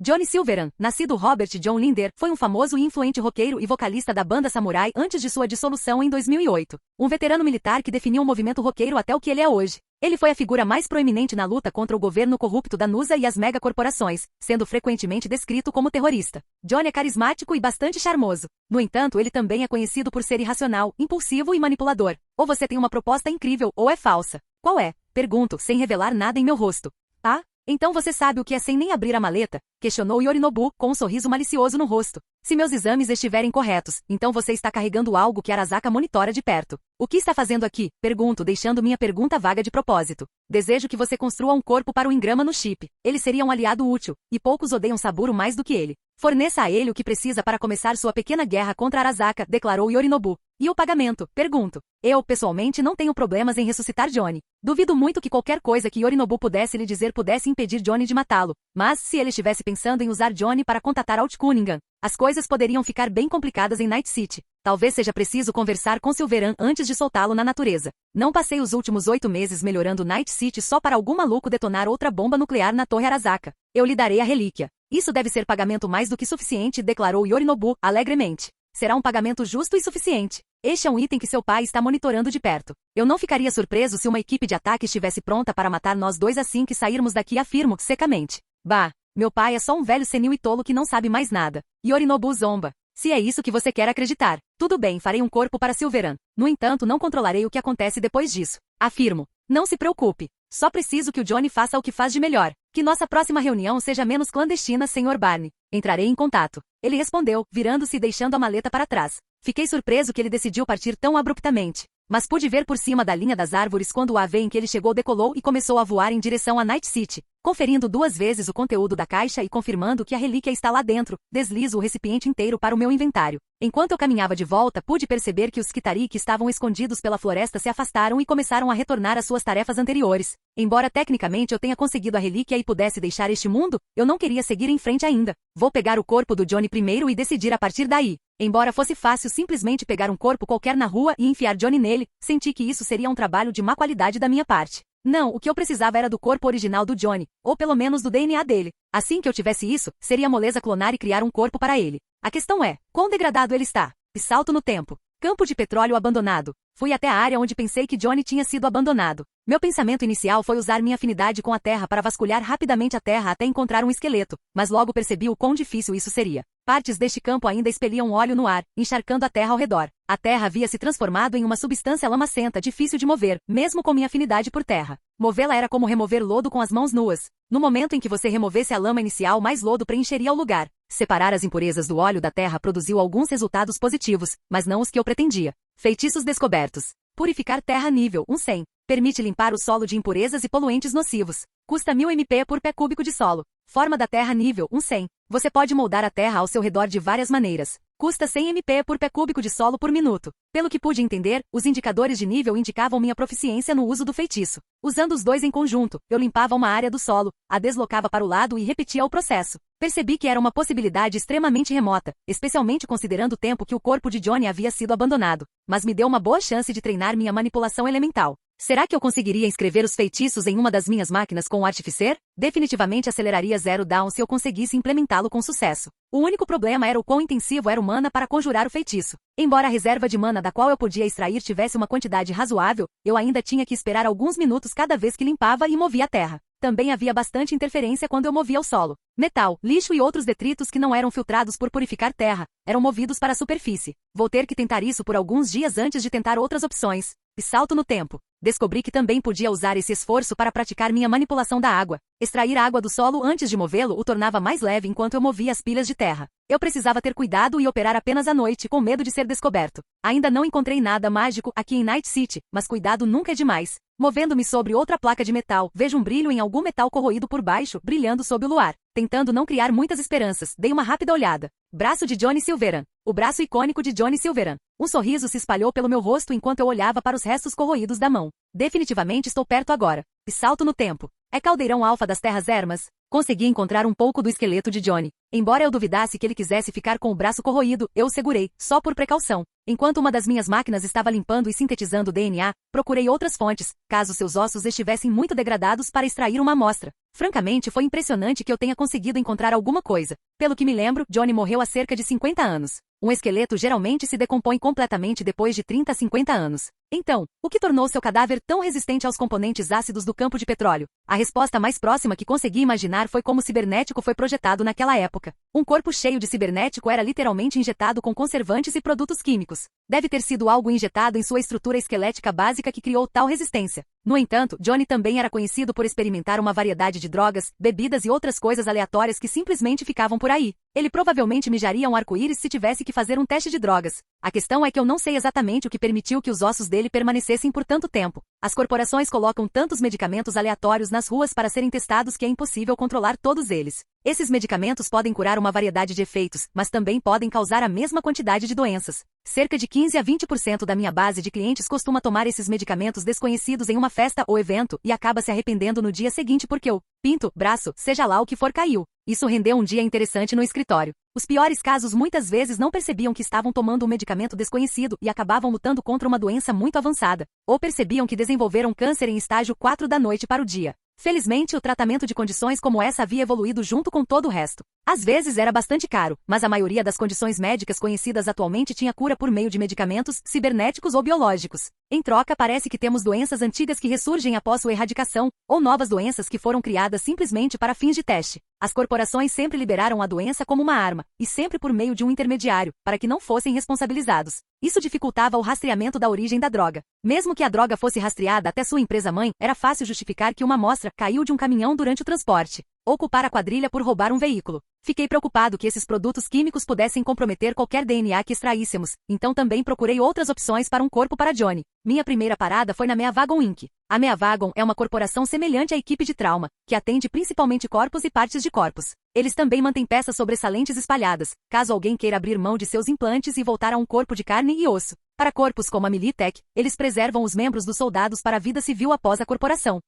Speaker 2: Johnny Silveran, nascido Robert John Linder, foi um famoso e influente roqueiro e vocalista da banda Samurai antes de sua dissolução em 2008. Um veterano militar que definiu o movimento roqueiro até o que ele é hoje. Ele foi a figura mais proeminente na luta contra o governo corrupto da NUSA e as megacorporações, sendo frequentemente descrito como terrorista. Johnny é carismático e bastante charmoso. No entanto, ele também é conhecido por ser irracional, impulsivo e manipulador. Ou você tem uma proposta incrível, ou é falsa. Qual é? Pergunto, sem revelar nada em meu rosto. Ah? Então você sabe o que é sem nem abrir a maleta? Questionou Yorinobu, com um sorriso malicioso no rosto. Se meus exames estiverem corretos, então você está carregando algo que Arasaka monitora de perto. O que está fazendo aqui? Pergunto, deixando minha pergunta vaga de propósito. Desejo que você construa um corpo para o engrama no chip. Ele seria um aliado útil, e poucos odeiam Saburo mais do que ele. Forneça a ele o que precisa para começar sua pequena guerra contra Arasaka, declarou Yorinobu. E o pagamento? Pergunto. Eu, pessoalmente, não tenho problemas em ressuscitar Johnny. Duvido muito que qualquer coisa que Yorinobu pudesse lhe dizer pudesse impedir Johnny de matá-lo. Mas, se ele estivesse pensando em usar Johnny para contatar Alt Cunningham, as coisas poderiam ficar bem complicadas em Night City. Talvez seja preciso conversar com Silveran antes de soltá-lo na natureza. Não passei os últimos 8 meses melhorando Night City só para algum maluco detonar outra bomba nuclear na Torre Arasaka. Eu lhe darei a relíquia. Isso deve ser pagamento mais do que suficiente, declarou Yorinobu, alegremente. Será um pagamento justo e suficiente. Este é um item que seu pai está monitorando de perto. Eu não ficaria surpreso se uma equipe de ataque estivesse pronta para matar nós dois assim que sairmos daqui, afirmo, secamente. Bah, meu pai é só um velho senil e tolo que não sabe mais nada. Yorinobu zomba. Se é isso que você quer acreditar. Tudo bem, farei um corpo para Silveran. No entanto, não controlarei o que acontece depois disso. Afirmo. Não se preocupe. Só preciso que o Johnny faça o que faz de melhor. Que nossa próxima reunião seja menos clandestina, Sr. Barney. Entrarei em contato. Ele respondeu, virando-se e deixando a maleta para trás. Fiquei surpreso que ele decidiu partir tão abruptamente. Mas pude ver por cima da linha das árvores quando o ave em que ele chegou decolou e começou a voar em direção a Night City. Conferindo 2 vezes o conteúdo da caixa e confirmando que a relíquia está lá dentro, deslizo o recipiente inteiro para o meu inventário. Enquanto eu caminhava de volta, pude perceber que os Skitari que estavam escondidos pela floresta se afastaram e começaram a retornar às suas tarefas anteriores. Embora tecnicamente eu tenha conseguido a relíquia e pudesse deixar este mundo, eu não queria seguir em frente ainda. Vou pegar o corpo do Johnny primeiro e decidir a partir daí. Embora fosse fácil simplesmente pegar um corpo qualquer na rua e enfiar Johnny nele, senti que isso seria um trabalho de má qualidade da minha parte. Não, o que eu precisava era do corpo original do Johnny, ou pelo menos do DNA dele. Assim que eu tivesse isso, seria moleza clonar e criar um corpo para ele. A questão é, quão degradado ele está? E salto no tempo. Campo de petróleo abandonado. Fui até a área onde pensei que Johnny tinha sido abandonado. Meu pensamento inicial foi usar minha afinidade com a terra para vasculhar rapidamente a terra até encontrar um esqueleto, mas logo percebi o quão difícil isso seria. Partes deste campo ainda expeliam óleo no ar, encharcando a terra ao redor. A terra havia se transformado em uma substância lamacenta difícil de mover, mesmo com minha afinidade por terra. Movê-la era como remover lodo com as mãos nuas. No momento em que você removesse a lama inicial, mais lodo preencheria o lugar. Separar as impurezas do óleo da terra produziu alguns resultados positivos, mas não os que eu pretendia. Feitiços descobertos. Purificar terra nível 100. Permite limpar o solo de impurezas e poluentes nocivos. Custa 1000 MP por pé cúbico de solo. Forma da terra nível 100. Você pode moldar a terra ao seu redor de várias maneiras. Custa 100 MP por pé cúbico de solo por minuto. Pelo que pude entender, os indicadores de nível indicavam minha proficiência no uso do feitiço. Usando os dois em conjunto, eu limpava uma área do solo, a deslocava para o lado e repetia o processo. Percebi que era uma possibilidade extremamente remota, especialmente considerando o tempo que o corpo de Johnny havia sido abandonado, mas me deu uma boa chance de treinar minha manipulação elemental. Será que eu conseguiria escrever os feitiços em uma das minhas máquinas com o Artificer? Definitivamente aceleraria Zero Dawn se eu conseguisse implementá-lo com sucesso. O único problema era o quão intensivo era o mana para conjurar o feitiço. Embora a reserva de mana da qual eu podia extrair tivesse uma quantidade razoável, eu ainda tinha que esperar alguns minutos cada vez que limpava e movia a terra. Também havia bastante interferência quando eu movia o solo. Metal, lixo e outros detritos que não eram filtrados por purificar terra, eram movidos para a superfície. Vou ter que tentar isso por alguns dias antes de tentar outras opções. E salto no tempo. Descobri que também podia usar esse esforço para praticar minha manipulação da água. Extrair a água do solo antes de movê-lo o tornava mais leve enquanto eu movia as pilhas de terra. Eu precisava ter cuidado e operar apenas à noite, com medo de ser descoberto. Ainda não encontrei nada mágico aqui em Night City, mas cuidado nunca é demais. Movendo-me sobre outra placa de metal, vejo um brilho em algum metal corroído por baixo, brilhando sob o luar. Tentando não criar muitas esperanças, dei uma rápida olhada. Braço de Johnny Silveran. O braço icônico de Johnny Silveran. Um sorriso se espalhou pelo meu rosto enquanto eu olhava para os restos corroídos da mão. Definitivamente estou perto agora. E salto no tempo. É Caldeirão Alfa das Terras Ermas? Consegui encontrar um pouco do esqueleto de Johnny. Embora eu duvidasse que ele quisesse ficar com o braço corroído, eu o segurei, só por precaução. Enquanto uma das minhas máquinas estava limpando e sintetizando o DNA, procurei outras fontes, caso seus ossos estivessem muito degradados para extrair uma amostra. Francamente, foi impressionante que eu tenha conseguido encontrar alguma coisa. Pelo que me lembro, Johnny morreu há cerca de 50 anos. Um esqueleto geralmente se decompõe completamente depois de 30 a 50 anos. Então, o que tornou seu cadáver tão resistente aos componentes ácidos do campo de petróleo? A resposta mais próxima que consegui imaginar foi como o cibernético foi projetado naquela época. Um corpo cheio de cibernético era literalmente injetado com conservantes e produtos químicos. Deve ter sido algo injetado em sua estrutura esquelética básica que criou tal resistência. No entanto, Johnny também era conhecido por experimentar uma variedade de drogas, bebidas e outras coisas aleatórias que simplesmente ficavam por aí. Ele provavelmente mijaria um arco-íris se tivesse que fazer um teste de drogas. A questão é que eu não sei exatamente o que permitiu que os ossos dele permanecessem por tanto tempo. As corporações colocam tantos medicamentos aleatórios nas ruas para serem testados que é impossível controlar todos eles. Esses medicamentos podem curar uma variedade de efeitos, mas também podem causar a mesma quantidade de doenças. Cerca de 15 a 20% da minha base de clientes costuma tomar esses medicamentos desconhecidos em uma festa ou evento e acaba se arrependendo no dia seguinte porque o pinto, braço, seja lá o que for caiu. Isso rendeu um dia interessante no escritório. Os piores casos muitas vezes não percebiam que estavam tomando um medicamento desconhecido e acabavam lutando contra uma doença muito avançada, ou percebiam que desenvolveram câncer em estágio 4 da noite para o dia. Felizmente, o tratamento de condições como essa havia evoluído junto com todo o resto. Às vezes era bastante caro, mas a maioria das condições médicas conhecidas atualmente tinha cura por meio de medicamentos, cibernéticos ou biológicos. Em troca, parece que temos doenças antigas que ressurgem após sua erradicação, ou novas doenças que foram criadas simplesmente para fins de teste. As corporações sempre liberaram a doença como uma arma, e sempre por meio de um intermediário, para que não fossem responsabilizados. Isso dificultava o rastreamento da origem da droga. Mesmo que a droga fosse rastreada até sua empresa-mãe, era fácil justificar que uma amostra caiu de um caminhão durante o transporte, ou culpar a quadrilha por roubar um veículo. Fiquei preocupado que esses produtos químicos pudessem comprometer qualquer DNA que extraíssemos, então também procurei outras opções para um corpo para Johnny. Minha primeira parada foi na Meavagon Inc. A Meavagon é uma corporação semelhante à equipe de trauma, que atende principalmente corpos e partes de corpos. Eles também mantêm peças sobressalentes espalhadas, caso alguém queira abrir mão de seus implantes e voltar a um corpo de carne e osso. Para corpos como a Militech, eles preservam os membros dos soldados para a vida civil após a corporação.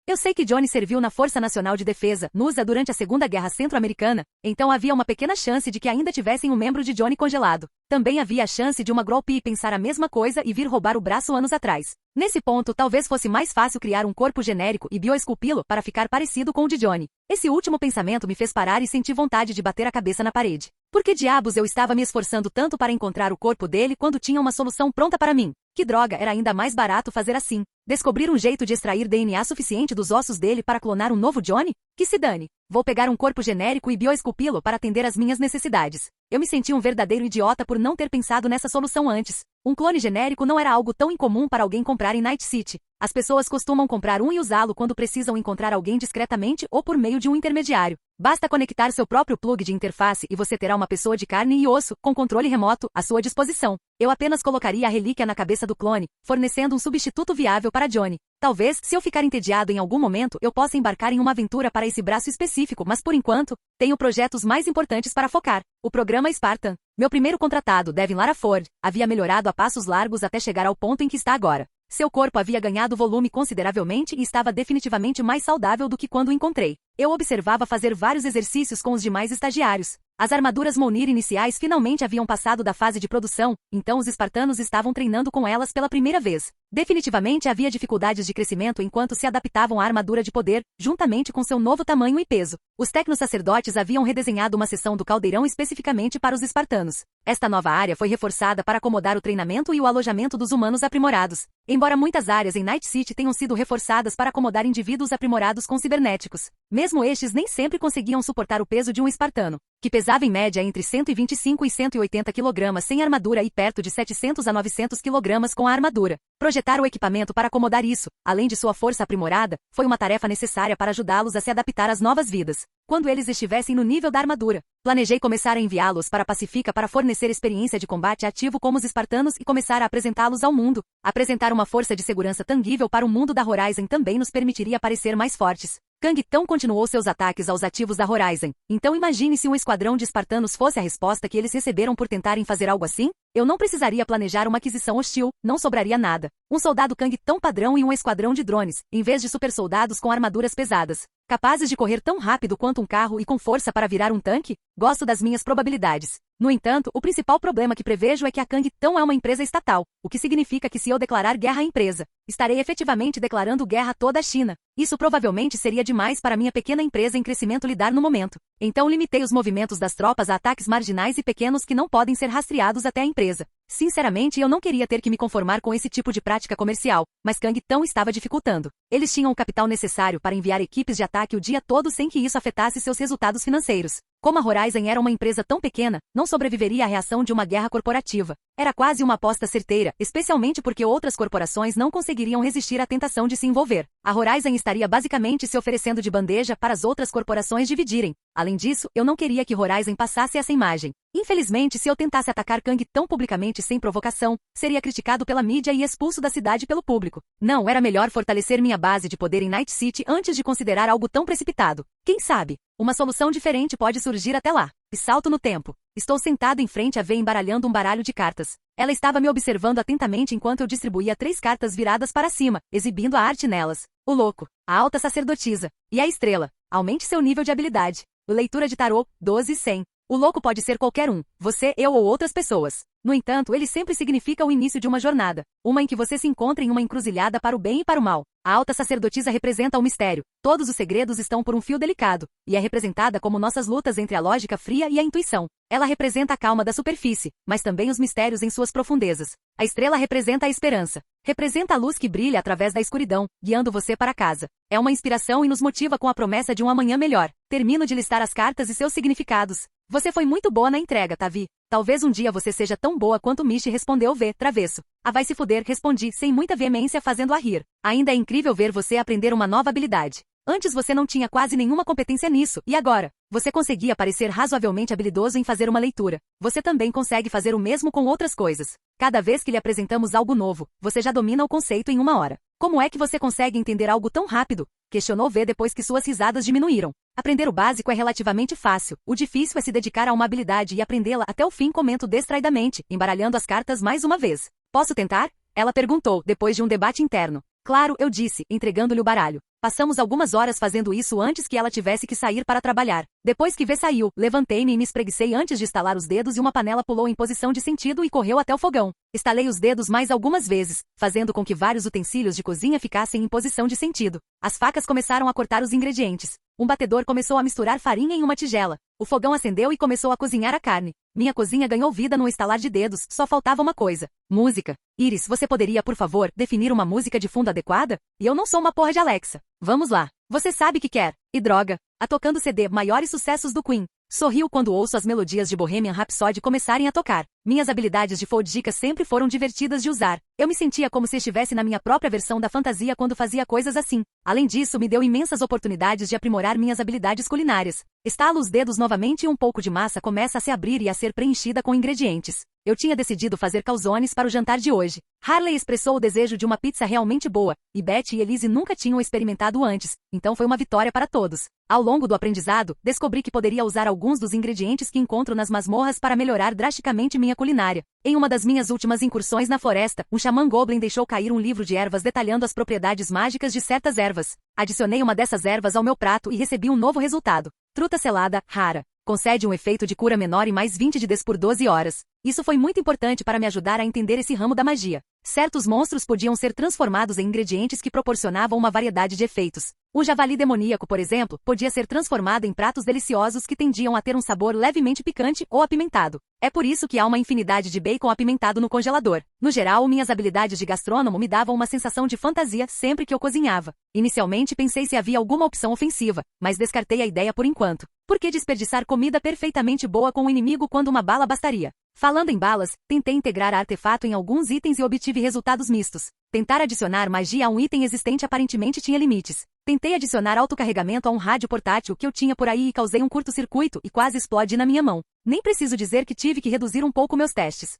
Speaker 2: Eu sei que Johnny serviu na Força Nacional de Defesa, NUSA, durante a Segunda Guerra Centro-Americana, então havia uma pequena chance de que ainda tivessem um membro de Johnny congelado. Também havia a chance de uma Groupie pensar a mesma coisa e vir roubar o braço anos atrás. Nesse ponto, talvez fosse mais fácil criar um corpo genérico e bioesculpi-lo para ficar parecido com o de Johnny. Esse último pensamento me fez parar e senti vontade de bater a cabeça na parede. Por que diabos eu estava me esforçando tanto para encontrar o corpo dele quando tinha uma solução pronta para mim? Que droga, era ainda mais barato fazer assim. Descobrir um jeito de extrair DNA suficiente dos ossos dele para clonar um novo Johnny? Que se dane. Vou pegar um corpo genérico e bioesculpi-lo para atender às minhas necessidades. Eu me senti um verdadeiro idiota por não ter pensado nessa solução antes. Um clone genérico não era algo tão incomum para alguém comprar em Night City. As pessoas costumam comprar um e usá-lo quando precisam encontrar alguém discretamente ou por meio de um intermediário. Basta conectar seu próprio plug de interface e você terá uma pessoa de carne e osso, com controle remoto, à sua disposição. Eu apenas colocaria a relíquia na cabeça do clone, fornecendo um substituto viável para Johnny. Talvez, se eu ficar entediado em algum momento, eu possa embarcar em uma aventura para esse braço específico, mas por enquanto, tenho projetos mais importantes para focar. O programa Spartan. Meu primeiro contratado, Devin Lara Ford, havia melhorado a passos largos até chegar ao ponto em que está agora. Seu corpo havia ganhado volume consideravelmente e estava definitivamente mais saudável do que quando o encontrei. Eu observava fazer vários exercícios com os demais estagiários. As armaduras Mjolnir iniciais finalmente haviam passado da fase de produção, então os espartanos estavam treinando com elas pela primeira vez. Definitivamente havia dificuldades de crescimento enquanto se adaptavam à armadura de poder, juntamente com seu novo tamanho e peso. Os tecnossacerdotes haviam redesenhado uma seção do caldeirão especificamente para os espartanos. Esta nova área foi reforçada para acomodar o treinamento e o alojamento dos humanos aprimorados. Embora muitas áreas em Night City tenham sido reforçadas para acomodar indivíduos aprimorados com cibernéticos, mesmo estes nem sempre conseguiam suportar o peso de um espartano, que pesava em média entre 125 e 180 kg sem armadura e perto de 700 a 900 kg com a armadura. Projetar o equipamento para acomodar isso, além de sua força aprimorada, foi uma tarefa necessária para ajudá-los a se adaptar às novas vidas. Quando eles estivessem no nível da armadura, planejei começar a enviá-los para Pacífica para fornecer experiência de combate ativo como os espartanos e começar a apresentá-los ao mundo. Apresentar uma força de segurança tangível para o mundo da Horizon também nos permitiria parecer mais fortes. Kang-Tão continuou seus ataques aos ativos da Horizon. Então imagine se um esquadrão de espartanos fosse a resposta que eles receberam por tentarem fazer algo assim? Eu não precisaria planejar uma aquisição hostil, não sobraria nada. Um soldado Kang-Tão padrão e um esquadrão de drones, em vez de supersoldados com armaduras pesadas. Capazes de correr tão rápido quanto um carro e com força para virar um tanque? Gosto das minhas probabilidades. No entanto, o principal problema que prevejo é que a Kang-Tão é uma empresa estatal, o que significa que se eu declarar guerra à empresa, estarei efetivamente declarando guerra a toda a China. Isso provavelmente seria demais para minha pequena empresa em crescimento lidar no momento. Então limitei os movimentos das tropas a ataques marginais e pequenos que não podem ser rastreados até a empresa. Sinceramente, eu não queria ter que me conformar com esse tipo de prática comercial, mas Kang-Tão estava dificultando. Eles tinham o capital necessário para enviar equipes de ataque o dia todo sem que isso afetasse seus resultados financeiros. Como a Horizon era uma empresa tão pequena, não sobreviveria à reação de uma guerra corporativa. Era quase uma aposta certeira, especialmente porque outras corporações não conseguiriam resistir à tentação de se envolver. A Horizon estaria basicamente se oferecendo de bandeja para as outras corporações dividirem. Além disso, eu não queria que Horizon passasse essa imagem. Infelizmente, se eu tentasse atacar Kang-Tão publicamente sem provocação, seria criticado pela mídia e expulso da cidade pelo público. Não, era melhor fortalecer minha base de poder em Night City antes de considerar algo tão precipitado. Quem sabe? Uma solução diferente pode surgir até lá. E salto no tempo. Estou sentado em frente a V embaralhando um baralho de cartas. Ela estava me observando atentamente enquanto eu distribuía 3 cartas viradas para cima, exibindo a arte nelas. O louco, a alta sacerdotisa e a estrela. Aumente seu nível de habilidade. Leitura de tarô, 12 e 100. O louco pode ser qualquer um, você, eu ou outras pessoas. No entanto, ele sempre significa o início de uma jornada, uma em que você se encontra em uma encruzilhada para o bem e para o mal. A alta sacerdotisa representa o mistério. Todos os segredos estão por um fio delicado, e é representada como nossas lutas entre a lógica fria e a intuição. Ela representa a calma da superfície, mas também os mistérios em suas profundezas. A estrela representa a esperança. Representa a luz que brilha através da escuridão, guiando você para casa. É uma inspiração e nos motiva com a promessa de um amanhã melhor. Termino de listar as cartas e seus significados. Você foi muito boa na entrega, Tavi. Talvez um dia você seja tão boa quanto Michi, respondeu V, travesso. Ah, vai se fuder, respondi, sem muita veemência, fazendo-a rir. Ainda é incrível ver você aprender uma nova habilidade. Antes você não tinha quase nenhuma competência nisso, e agora? Você conseguia parecer razoavelmente habilidoso em fazer uma leitura. Você também consegue fazer o mesmo com outras coisas. Cada vez que lhe apresentamos algo novo, você já domina o conceito em 1 hora. Como é que você consegue entender algo tão rápido? Questionou V depois que suas risadas diminuíram. Aprender o básico é relativamente fácil. O difícil é se dedicar a uma habilidade e aprendê-la até o fim, comento distraidamente, embaralhando as cartas mais uma vez. Posso tentar? Ela perguntou, depois de um debate interno. Claro, eu disse, entregando-lhe o baralho. Passamos algumas horas fazendo isso antes que ela tivesse que sair para trabalhar. Depois que V saiu, levantei-me e me espreguicei antes de estalar os dedos e uma panela pulou em posição de sentido e correu até o fogão. Estalei os dedos mais algumas vezes, fazendo com que vários utensílios de cozinha ficassem em posição de sentido. As facas começaram a cortar os ingredientes. Um batedor começou a misturar farinha em uma tigela. O fogão acendeu e começou a cozinhar a carne. Minha cozinha ganhou vida num estalar de dedos, só faltava uma coisa. Música. Iris, você poderia, por favor, definir uma música de fundo adequada? E eu não sou uma porra de Alexa. Vamos lá. Você sabe que quer. E droga. A tocando CD Maiores Sucessos do Queen. Sorrio quando ouço as melodias de Bohemian Rhapsody começarem a tocar. Minhas habilidades de foldica sempre foram divertidas de usar. Eu me sentia como se estivesse na minha própria versão da fantasia quando fazia coisas assim. Além disso, me deu imensas oportunidades de aprimorar minhas habilidades culinárias. Estalo os dedos novamente e um pouco de massa começa a se abrir e a ser preenchida com ingredientes. Eu tinha decidido fazer calzones para o jantar de hoje. Harley expressou o desejo de uma pizza realmente boa, e Beth e Elise nunca tinham experimentado antes, então foi uma vitória para todos. Ao longo do aprendizado, descobri que poderia usar alguns dos ingredientes que encontro nas masmorras para melhorar drasticamente minha culinária. Em uma das minhas últimas incursões na floresta, um xamã goblin deixou cair um livro de ervas detalhando as propriedades mágicas de certas ervas. Adicionei uma dessas ervas ao meu prato e recebi um novo resultado. Truta selada, rara. Concede um efeito de cura menor e mais 20 de Ds por 12 horas. Isso foi muito importante para me ajudar a entender esse ramo da magia. Certos monstros podiam ser transformados em ingredientes que proporcionavam uma variedade de efeitos. O javali demoníaco, por exemplo, podia ser transformado em pratos deliciosos que tendiam a ter um sabor levemente picante ou apimentado. É por isso que há uma infinidade de bacon apimentado no congelador. No geral, minhas habilidades de gastrônomo me davam uma sensação de fantasia sempre que eu cozinhava. Inicialmente pensei se havia alguma opção ofensiva, mas descartei a ideia por enquanto. Por que desperdiçar comida perfeitamente boa com o inimigo quando uma bala bastaria? Falando em balas, tentei integrar artefato em alguns itens e obtive resultados mistos. Tentar adicionar magia a um item existente aparentemente tinha limites. Tentei adicionar autocarregamento a um rádio portátil que eu tinha por aí e causei um curto-circuito e quase explodi na minha mão. Nem preciso dizer que tive que reduzir um pouco meus testes.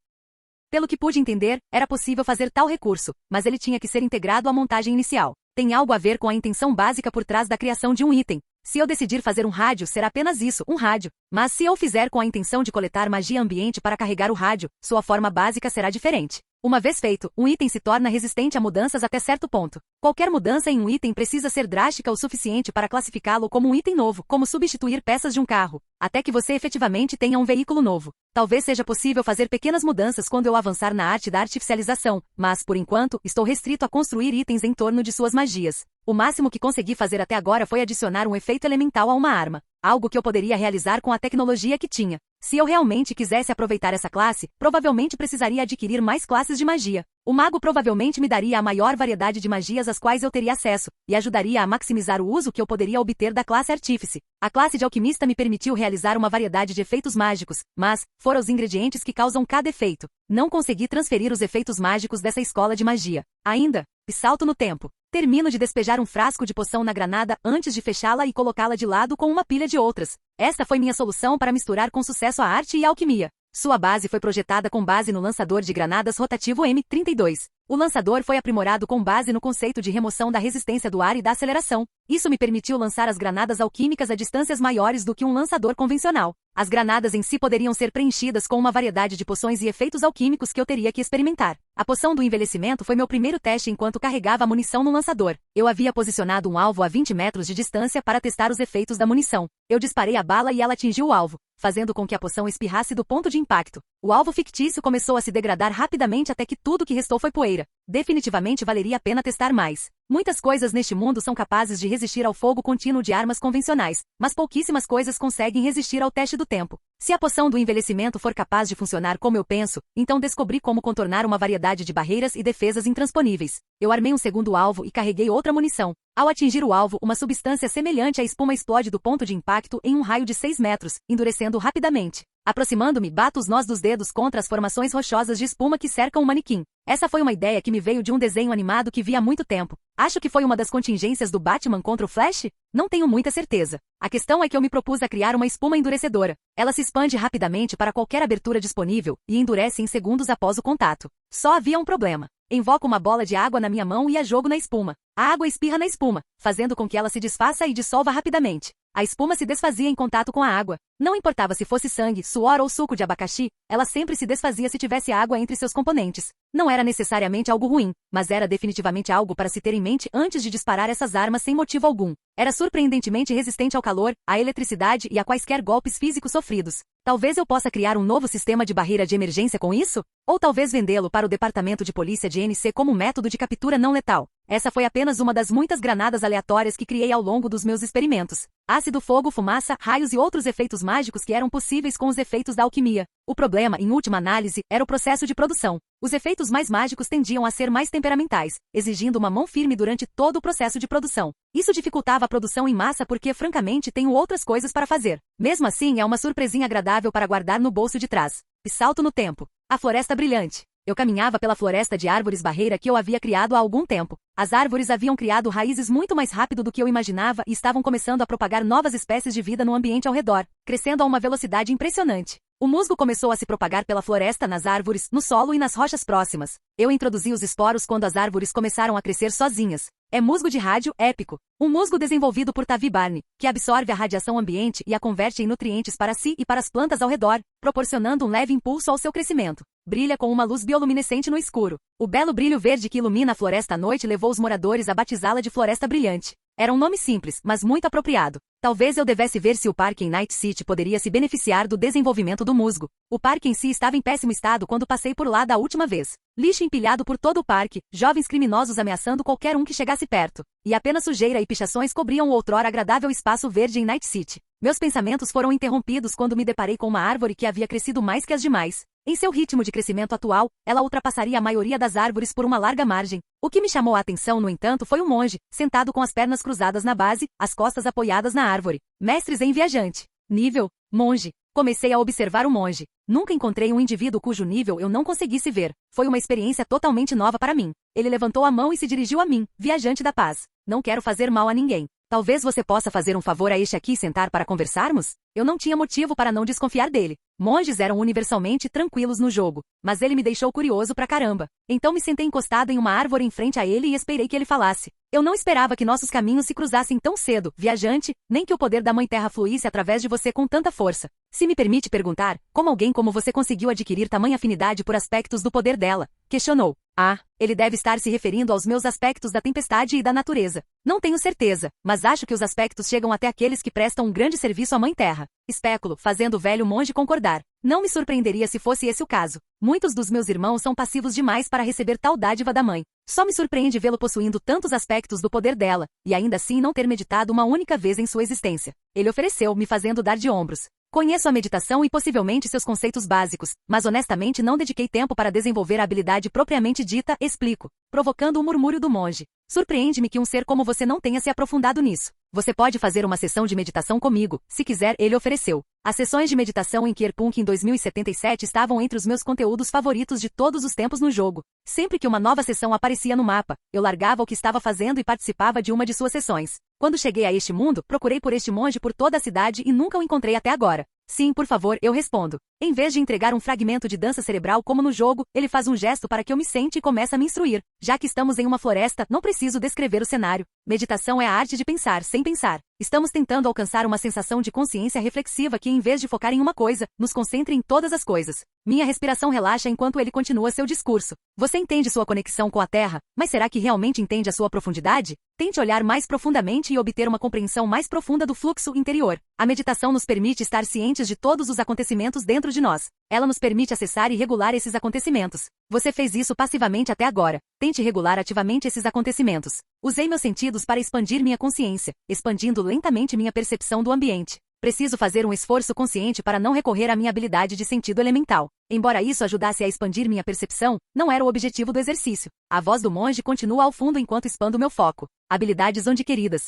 Speaker 2: Pelo que pude entender, era possível fazer tal recurso, mas ele tinha que ser integrado à montagem inicial. Tem algo a ver com a intenção básica por trás da criação de um item. Se eu decidir fazer um rádio, será apenas isso, um rádio. Mas se eu fizer com a intenção de coletar magia ambiente para carregar o rádio, sua forma básica será diferente. Uma vez feito, um item se torna resistente a mudanças até certo ponto. Qualquer mudança em um item precisa ser drástica o suficiente para classificá-lo como um item novo, como substituir peças de um carro, até que você efetivamente tenha um veículo novo. Talvez seja possível fazer pequenas mudanças quando eu avançar na arte da artificialização, mas, por enquanto, estou restrito a construir itens em torno de suas magias. O máximo que consegui fazer até agora foi adicionar um efeito elemental a uma arma, algo que eu poderia realizar com a tecnologia que tinha. Se eu realmente quisesse aproveitar essa classe, provavelmente precisaria adquirir mais classes de magia. O mago provavelmente me daria a maior variedade de magias às quais eu teria acesso, e ajudaria a maximizar o uso que eu poderia obter da classe artífice. A classe de alquimista me permitiu realizar uma variedade de efeitos mágicos, mas foram os ingredientes que causam cada efeito. Não consegui transferir os efeitos mágicos dessa escola de magia. Ainda, e salto no tempo. Termino de despejar um frasco de poção na granada antes de fechá-la e colocá-la de lado com uma pilha de outras. Esta foi minha solução para misturar com sucesso a arte e a alquimia. Sua base foi projetada com base no lançador de granadas rotativo M32. O lançador foi aprimorado com base no conceito de remoção da resistência do ar e da aceleração. Isso me permitiu lançar as granadas alquímicas a distâncias maiores do que um lançador convencional. As granadas em si poderiam ser preenchidas com uma variedade de poções e efeitos alquímicos que eu teria que experimentar. A poção do envelhecimento foi meu primeiro teste enquanto carregava a munição no lançador. Eu havia posicionado um alvo a 20 metros de distância para testar os efeitos da munição. Eu disparei a bala e ela atingiu o alvo, fazendo com que a poção espirrasse do ponto de impacto. O alvo fictício começou a se degradar rapidamente até que tudo que restou foi poeira. Definitivamente valeria a pena testar mais. Muitas coisas neste mundo são capazes de resistir ao fogo contínuo de armas convencionais, mas pouquíssimas coisas conseguem resistir ao teste do tempo. Se a poção do envelhecimento for capaz de funcionar como eu penso, então descobri como contornar uma variedade de barreiras e defesas intransponíveis. Eu armei um segundo alvo e carreguei outra munição. Ao atingir o alvo, uma substância semelhante à espuma explode do ponto de impacto em um raio de 6 metros, endurecendo rapidamente. Aproximando-me, bato os nós dos dedos contra as formações rochosas de espuma que cercam o manequim. Essa foi uma ideia que me veio de um desenho animado que vi há muito tempo. Acho que foi uma das contingências do Batman contra o Flash? Não tenho muita certeza. A questão é que eu me propus a criar uma espuma endurecedora. Ela se expande rapidamente para qualquer abertura disponível e endurece em segundos após o contato. Só havia um problema. Invoco uma bola de água na minha mão e a jogo na espuma. A água espirra na espuma, fazendo com que ela se desfaça e dissolva rapidamente. A espuma se desfazia em contato com a água. Não importava se fosse sangue, suor ou suco de abacaxi, ela sempre se desfazia se tivesse água entre seus componentes. Não era necessariamente algo ruim, mas era definitivamente algo para se ter em mente antes de disparar essas armas sem motivo algum. Era surpreendentemente resistente ao calor, à eletricidade e a quaisquer golpes físicos sofridos. Talvez eu possa criar um novo sistema de barreira de emergência com isso? Ou talvez vendê-lo para o departamento de polícia de NC como método de captura não letal. Essa foi apenas uma das muitas granadas aleatórias que criei ao longo dos meus experimentos. Ácido, fogo, fumaça, raios e outros efeitos mágicos que eram possíveis com os efeitos da alquimia. O problema, em última análise, era o processo de produção. Os efeitos mais mágicos tendiam a ser mais temperamentais, exigindo uma mão firme durante todo o processo de produção. Isso dificultava a produção em massa porque, francamente, tenho outras coisas para fazer. Mesmo assim, é uma surpresinha agradável para guardar no bolso de trás. E salto no tempo. A floresta brilhante. Eu caminhava pela floresta de árvores barreira que eu havia criado há algum tempo. As árvores haviam criado raízes muito mais rápido do que eu imaginava e estavam começando a propagar novas espécies de vida no ambiente ao redor, crescendo a uma velocidade impressionante. O musgo começou a se propagar pela floresta, nas árvores, no solo e nas rochas próximas. Eu introduzi os esporos quando as árvores começaram a crescer sozinhas. É musgo de rádio épico. Um musgo desenvolvido por Tavi Barney, que absorve a radiação ambiente e a converte em nutrientes para si e para as plantas ao redor, proporcionando um leve impulso ao seu crescimento. Brilha com uma luz bioluminescente no escuro. O belo brilho verde que ilumina a floresta à noite levou os moradores a batizá-la de Floresta Brilhante. Era um nome simples, mas muito apropriado. Talvez eu devesse ver se o parque em Night City poderia se beneficiar do desenvolvimento do musgo. O parque em si estava em péssimo estado quando passei por lá da última vez. Lixo empilhado por todo o parque, jovens criminosos ameaçando qualquer um que chegasse perto. E apenas sujeira e pichações cobriam o outrora agradável espaço verde em Night City. Meus pensamentos foram interrompidos quando me deparei com uma árvore que havia crescido mais que as demais. Em seu ritmo de crescimento atual, ela ultrapassaria a maioria das árvores por uma larga margem. O que me chamou a atenção, no entanto, foi um monge, sentado com as pernas cruzadas na base, as costas apoiadas na árvore. Mestres em viajante. Nível: monge. Comecei a observar o monge. Nunca encontrei um indivíduo cujo nível eu não conseguisse ver. Foi uma experiência totalmente nova para mim. Ele levantou a mão e se dirigiu a mim, viajante da paz. Não quero fazer mal a ninguém. Talvez você possa fazer um favor a este aqui e sentar para conversarmos? Eu não tinha motivo para não desconfiar dele. Monges eram universalmente tranquilos no jogo, mas ele me deixou curioso pra caramba. Então me sentei encostado em uma árvore em frente a ele e esperei que ele falasse. Eu não esperava que nossos caminhos se cruzassem tão cedo, viajante, nem que o poder da Mãe Terra fluísse através de você com tanta força. Se me permite perguntar, como alguém como você conseguiu adquirir tamanha afinidade por aspectos do poder dela? Questionou. Ah, ele deve estar se referindo aos meus aspectos da tempestade e da natureza. Não tenho certeza, mas acho que os aspectos chegam até aqueles que prestam um grande serviço à Mãe Terra. Especulo, fazendo o velho monge concordar. Não me surpreenderia se fosse esse o caso. Muitos dos meus irmãos são passivos demais para receber tal dádiva da mãe. Só me surpreende vê-lo possuindo tantos aspectos do poder dela, e ainda assim não ter meditado uma única vez em sua existência. Ele ofereceu, me fazendo dar de ombros. Conheço a meditação e possivelmente seus conceitos básicos, mas honestamente não dediquei tempo para desenvolver a habilidade propriamente dita, explico, provocando o murmúrio do monge. Surpreende-me que um ser como você não tenha se aprofundado nisso. Você pode fazer uma sessão de meditação comigo, se quiser, ele ofereceu. As sessões de meditação em Cyberpunk em 2077 estavam entre os meus conteúdos favoritos de todos os tempos no jogo. Sempre que uma nova sessão aparecia no mapa, eu largava o que estava fazendo e participava de uma de suas sessões. Quando cheguei a este mundo, procurei por este monge por toda a cidade e nunca o encontrei até agora. Sim, por favor, eu respondo. Em vez de entregar um fragmento de dança cerebral como no jogo, ele faz um gesto para que eu me sente e começa a me instruir. Já que estamos em uma floresta, não preciso descrever o cenário. Meditação é a arte de pensar sem pensar. Estamos tentando alcançar uma sensação de consciência reflexiva que, em vez de focar em uma coisa, nos concentre em todas as coisas. Minha respiração relaxa enquanto ele continua seu discurso. Você entende sua conexão com a Terra, mas será que realmente entende a sua profundidade? Tente olhar mais profundamente e obter uma compreensão mais profunda do fluxo interior. A meditação nos permite estar cientes de todos os acontecimentos dentro de nós. Ela nos permite acessar e regular esses acontecimentos. Você fez isso passivamente até agora. Tente regular ativamente esses acontecimentos. Usei meus sentidos para expandir minha consciência, expandindo lentamente minha percepção do ambiente. Preciso fazer um esforço consciente para não recorrer à minha habilidade de sentido elemental. Embora isso ajudasse a expandir minha percepção, não era o objetivo do exercício. A voz do monge continua ao fundo enquanto expando meu foco. Habilidades onde-queridas.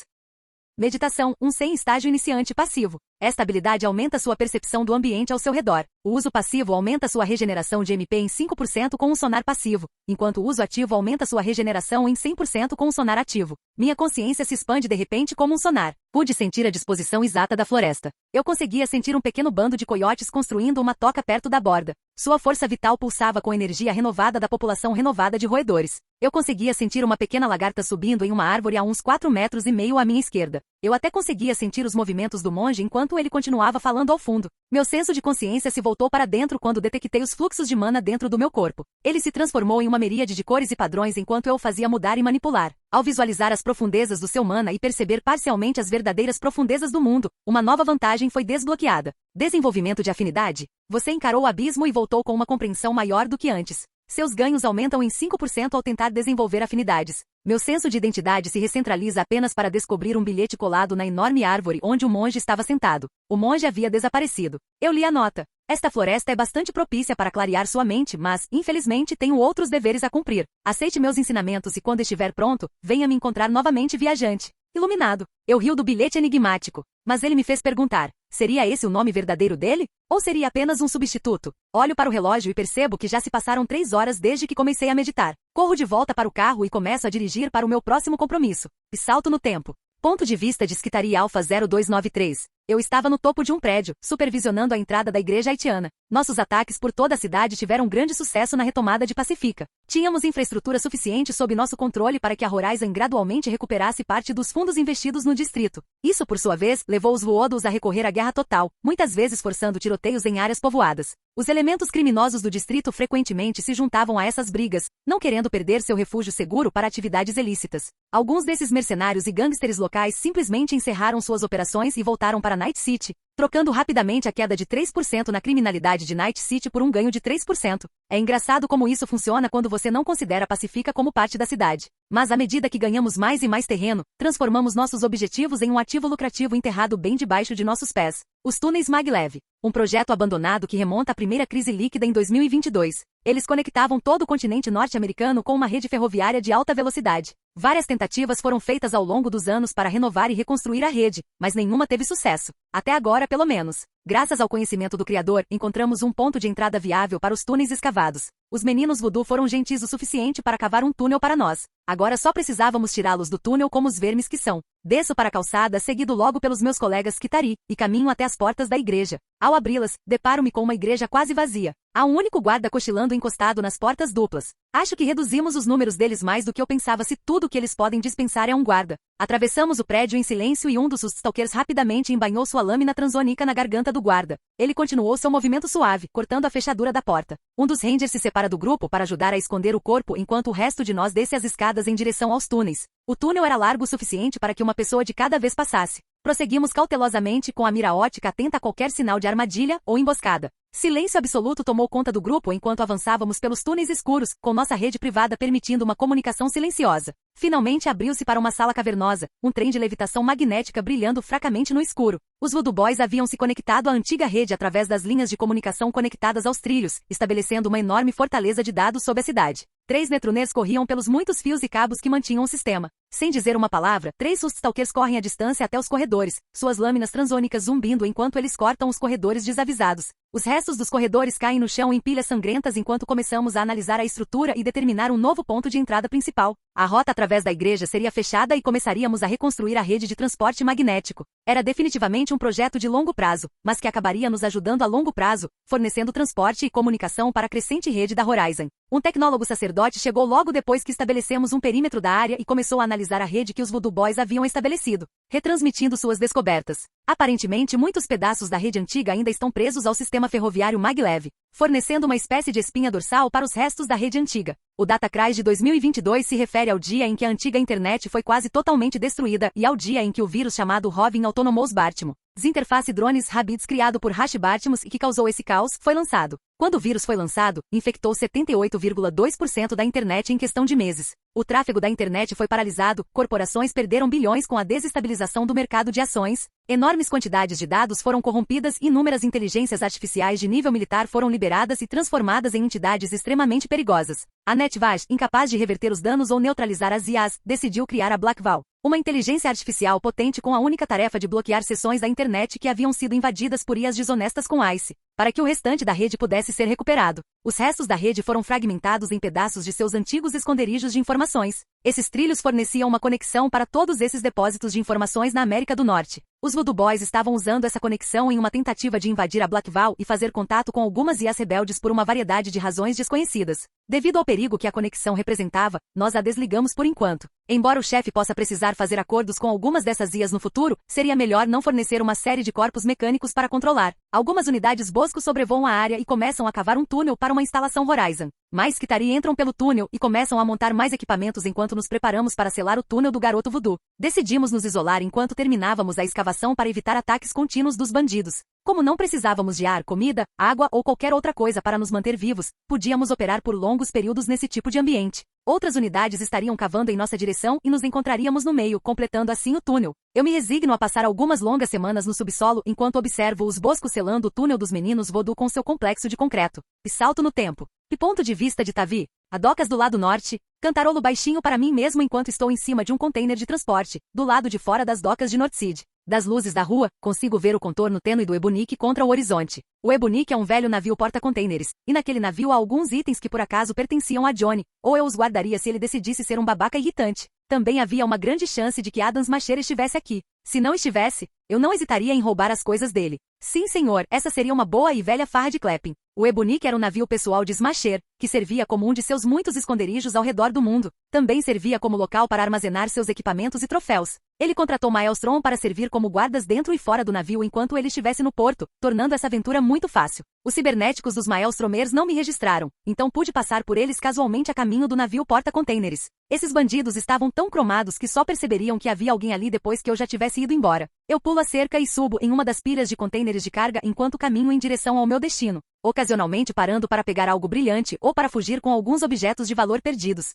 Speaker 2: Meditação, sem estágio iniciante passivo. Esta habilidade aumenta sua percepção do ambiente ao seu redor. O uso passivo aumenta sua regeneração de MP em 5% com um sonar passivo, enquanto o uso ativo aumenta sua regeneração em 100% com um sonar ativo. Minha consciência se expande de repente como um sonar. Pude sentir a disposição exata da floresta. Eu conseguia sentir um pequeno bando de coiotes construindo uma toca perto da borda. Sua força vital pulsava com a energia renovada da população renovada de roedores. Eu conseguia sentir uma pequena lagarta subindo em uma árvore a uns 4,5 metros à minha esquerda. Eu até conseguia sentir os movimentos do monge enquanto ele continuava falando ao fundo. Meu senso de consciência se voltou para dentro quando detectei os fluxos de mana dentro do meu corpo. Ele se transformou em uma miríade de cores e padrões enquanto eu o fazia mudar e manipular. Ao visualizar as profundezas do seu mana e perceber parcialmente as verdadeiras profundezas do mundo, uma nova vantagem foi desbloqueada. Desenvolvimento de afinidade. Você encarou o abismo e voltou com uma compreensão maior do que antes. Seus ganhos aumentam em 5% ao tentar desenvolver afinidades. Meu senso de identidade se recentraliza apenas para descobrir um bilhete colado na enorme árvore onde o monge estava sentado. O monge havia desaparecido. Eu li a nota. Esta floresta é bastante propícia para clarear sua mente, mas, infelizmente, tenho outros deveres a cumprir. Aceite meus ensinamentos e quando estiver pronto, venha me encontrar novamente viajante. Iluminado. Eu rio do bilhete enigmático. Mas ele me fez perguntar, seria esse o nome verdadeiro dele? Ou seria apenas um substituto? Olho para o relógio e percebo que já se passaram 3 horas desde que comecei a meditar. Corro de volta para o carro e começo a dirigir para o meu próximo compromisso. E salto no tempo. Ponto de vista de Skitari Alpha 0293. Eu estava no topo de um prédio, supervisionando a entrada da igreja haitiana. Nossos ataques por toda a cidade tiveram grande sucesso na retomada de Pacifica. Tínhamos infraestrutura suficiente sob nosso controle para que a Horizon gradualmente recuperasse parte dos fundos investidos no distrito. Isso, por sua vez, levou os Luodos a recorrer à guerra total, muitas vezes forçando tiroteios em áreas povoadas. Os elementos criminosos do distrito frequentemente se juntavam a essas brigas, não querendo perder seu refúgio seguro para atividades ilícitas. Alguns desses mercenários e gangsters locais simplesmente encerraram suas operações e voltaram para Night City, trocando rapidamente a queda de 3% na criminalidade de Night City por um ganho de 3%. É engraçado como isso funciona quando você não considera Pacifica como parte da cidade. Mas à medida que ganhamos mais e mais terreno, transformamos nossos objetivos em um ativo lucrativo enterrado bem debaixo de nossos pés. Os túneis Maglev. Um projeto abandonado que remonta à primeira crise líquida em 2022. Eles conectavam todo o continente norte-americano com uma rede ferroviária de alta velocidade. Várias tentativas foram feitas ao longo dos anos para renovar e reconstruir a rede, mas nenhuma teve sucesso. Até agora, pelo menos. Graças ao conhecimento do Criador, encontramos um ponto de entrada viável para os túneis escavados. Os meninos Voodoo foram gentis o suficiente para cavar um túnel para nós. Agora só precisávamos tirá-los do túnel como os vermes que são. Desço para a calçada, seguido logo pelos meus colegas Kitari, e caminho até as portas da igreja. Ao abri-las, deparo-me com uma igreja quase vazia. Há um único guarda cochilando encostado nas portas duplas. Acho que reduzimos os números deles mais do que eu pensava se tudo o que eles podem dispensar é um guarda. Atravessamos o prédio em silêncio e um dos stalkers rapidamente embainhou sua lâmina transonica na garganta do guarda. Ele continuou seu movimento suave, cortando a fechadura da porta. Um dos rangers se separa do grupo para ajudar a esconder o corpo enquanto o resto de nós desce as escadas em direção aos túneis. O túnel era largo o suficiente para que uma pessoa de cada vez passasse. Prosseguimos cautelosamente com a mira ótica atenta a qualquer sinal de armadilha ou emboscada. Silêncio absoluto tomou conta do grupo enquanto avançávamos pelos túneis escuros, com nossa rede privada permitindo uma comunicação silenciosa. Finalmente abriu-se para uma sala cavernosa, um trem de levitação magnética brilhando fracamente no escuro. Os Voodoo Boys haviam se conectado à antiga rede através das linhas de comunicação conectadas aos trilhos, estabelecendo uma enorme fortaleza de dados sobre a cidade. 3 Netruners corriam pelos muitos fios e cabos que mantinham o sistema. Sem dizer uma palavra, 3 Stalkers correm à distância até os corredores, suas lâminas transônicas zumbindo enquanto eles cortam os corredores desavisados. Os restos dos corredores caem no chão em pilhas sangrentas enquanto começamos a analisar a estrutura e determinar um novo ponto de entrada principal. A rota através da igreja seria fechada e começaríamos a reconstruir a rede de transporte magnético. Era definitivamente um projeto de longo prazo, mas que acabaria nos ajudando a longo prazo, fornecendo transporte e comunicação para a crescente rede da Horizon. Um tecnólogo sacerdote chegou logo depois que estabelecemos um perímetro da área e começou a analisar a rede que os Voodoo Boys haviam estabelecido, retransmitindo suas descobertas. Aparentemente, muitos pedaços da rede antiga ainda estão presos ao sistema ferroviário Maglev, fornecendo uma espécie de espinha dorsal para os restos da rede antiga. O Datacry de 2022 se refere ao dia em que a antiga internet foi quase totalmente destruída e ao dia em que o vírus chamado Rovin autonomous Bartimo, desinterface drones Rabbids criado por Hash Bartimos e que causou esse caos, foi lançado. Quando o vírus foi lançado, infectou 78,2% da internet em questão de meses. O tráfego da internet foi paralisado, corporações perderam bilhões com a desestabilização do mercado de ações, enormes quantidades de dados foram corrompidas e inúmeras inteligências artificiais de nível militar foram liberadas e transformadas em entidades extremamente perigosas. A NetVag, incapaz de reverter os danos ou neutralizar as IAs, decidiu criar a Blackval, uma inteligência artificial potente com a única tarefa de bloquear seções da internet que haviam sido invadidas por IAs desonestas com ICE, para que o restante da rede pudesse ser recuperado. Os restos da rede foram fragmentados em pedaços de seus antigos esconderijos de informações. Esses trilhos forneciam uma conexão para todos esses depósitos de informações na América do Norte. Os Voodoo Boys estavam usando essa conexão em uma tentativa de invadir a Blackval e fazer contato com algumas IAs rebeldes por uma variedade de razões desconhecidas. Devido ao perigo que a conexão representava, nós a desligamos por enquanto. Embora o chefe possa precisar fazer acordos com algumas dessas IAs no futuro, seria melhor não fornecer uma série de corpos mecânicos para controlar. Algumas unidades Bosco sobrevoam a área e começam a cavar um túnel para uma instalação Horizon. Mais Skitarii entram pelo túnel e começam a montar mais equipamentos enquanto nos preparamos para selar o túnel do garoto voodoo. Decidimos nos isolar enquanto terminávamos a escavação para evitar ataques contínuos dos bandidos. Como não precisávamos de ar, comida, água ou qualquer outra coisa para nos manter vivos, podíamos operar por longos períodos nesse tipo de ambiente. Outras unidades estariam cavando em nossa direção e nos encontraríamos no meio, completando assim o túnel. Eu me resigno a passar algumas longas semanas no subsolo enquanto observo os Boscos selando o túnel dos meninos voodoo com seu complexo de concreto. E salto no tempo. E ponto de vista de Tavi. A docas do lado norte, cantarolo baixinho para mim mesmo enquanto estou em cima de um container de transporte, do lado de fora das docas de Northside. Das luzes da rua, consigo ver o contorno tênue do Ebonique contra o horizonte. O Ebonique é um velho navio porta-containers, e naquele navio há alguns itens que por acaso pertenciam a Johnny, ou eu os guardaria se ele decidisse ser um babaca irritante. Também havia uma grande chance de que Adams Macher estivesse aqui. Se não estivesse, eu não hesitaria em roubar as coisas dele. Sim, senhor, essa seria uma boa e velha farra de Clapping. O Ebonique era o navio pessoal de Smasher, que servia como um de seus muitos esconderijos ao redor do mundo. Também servia como local para armazenar seus equipamentos e troféus. Ele contratou Maelstrom para servir como guardas dentro e fora do navio enquanto ele estivesse no porto, tornando essa aventura muito fácil. Os cibernéticos dos Maelstromers não me registraram, então pude passar por eles casualmente a caminho do navio porta-containers. Esses bandidos estavam tão cromados que só perceberiam que havia alguém ali depois que eu já tivesse ido embora. Eu pulo a cerca e subo em uma das pilhas de containers de carga enquanto caminho em direção ao meu destino, ocasionalmente parando para pegar algo brilhante ou para fugir com alguns objetos de valor perdidos.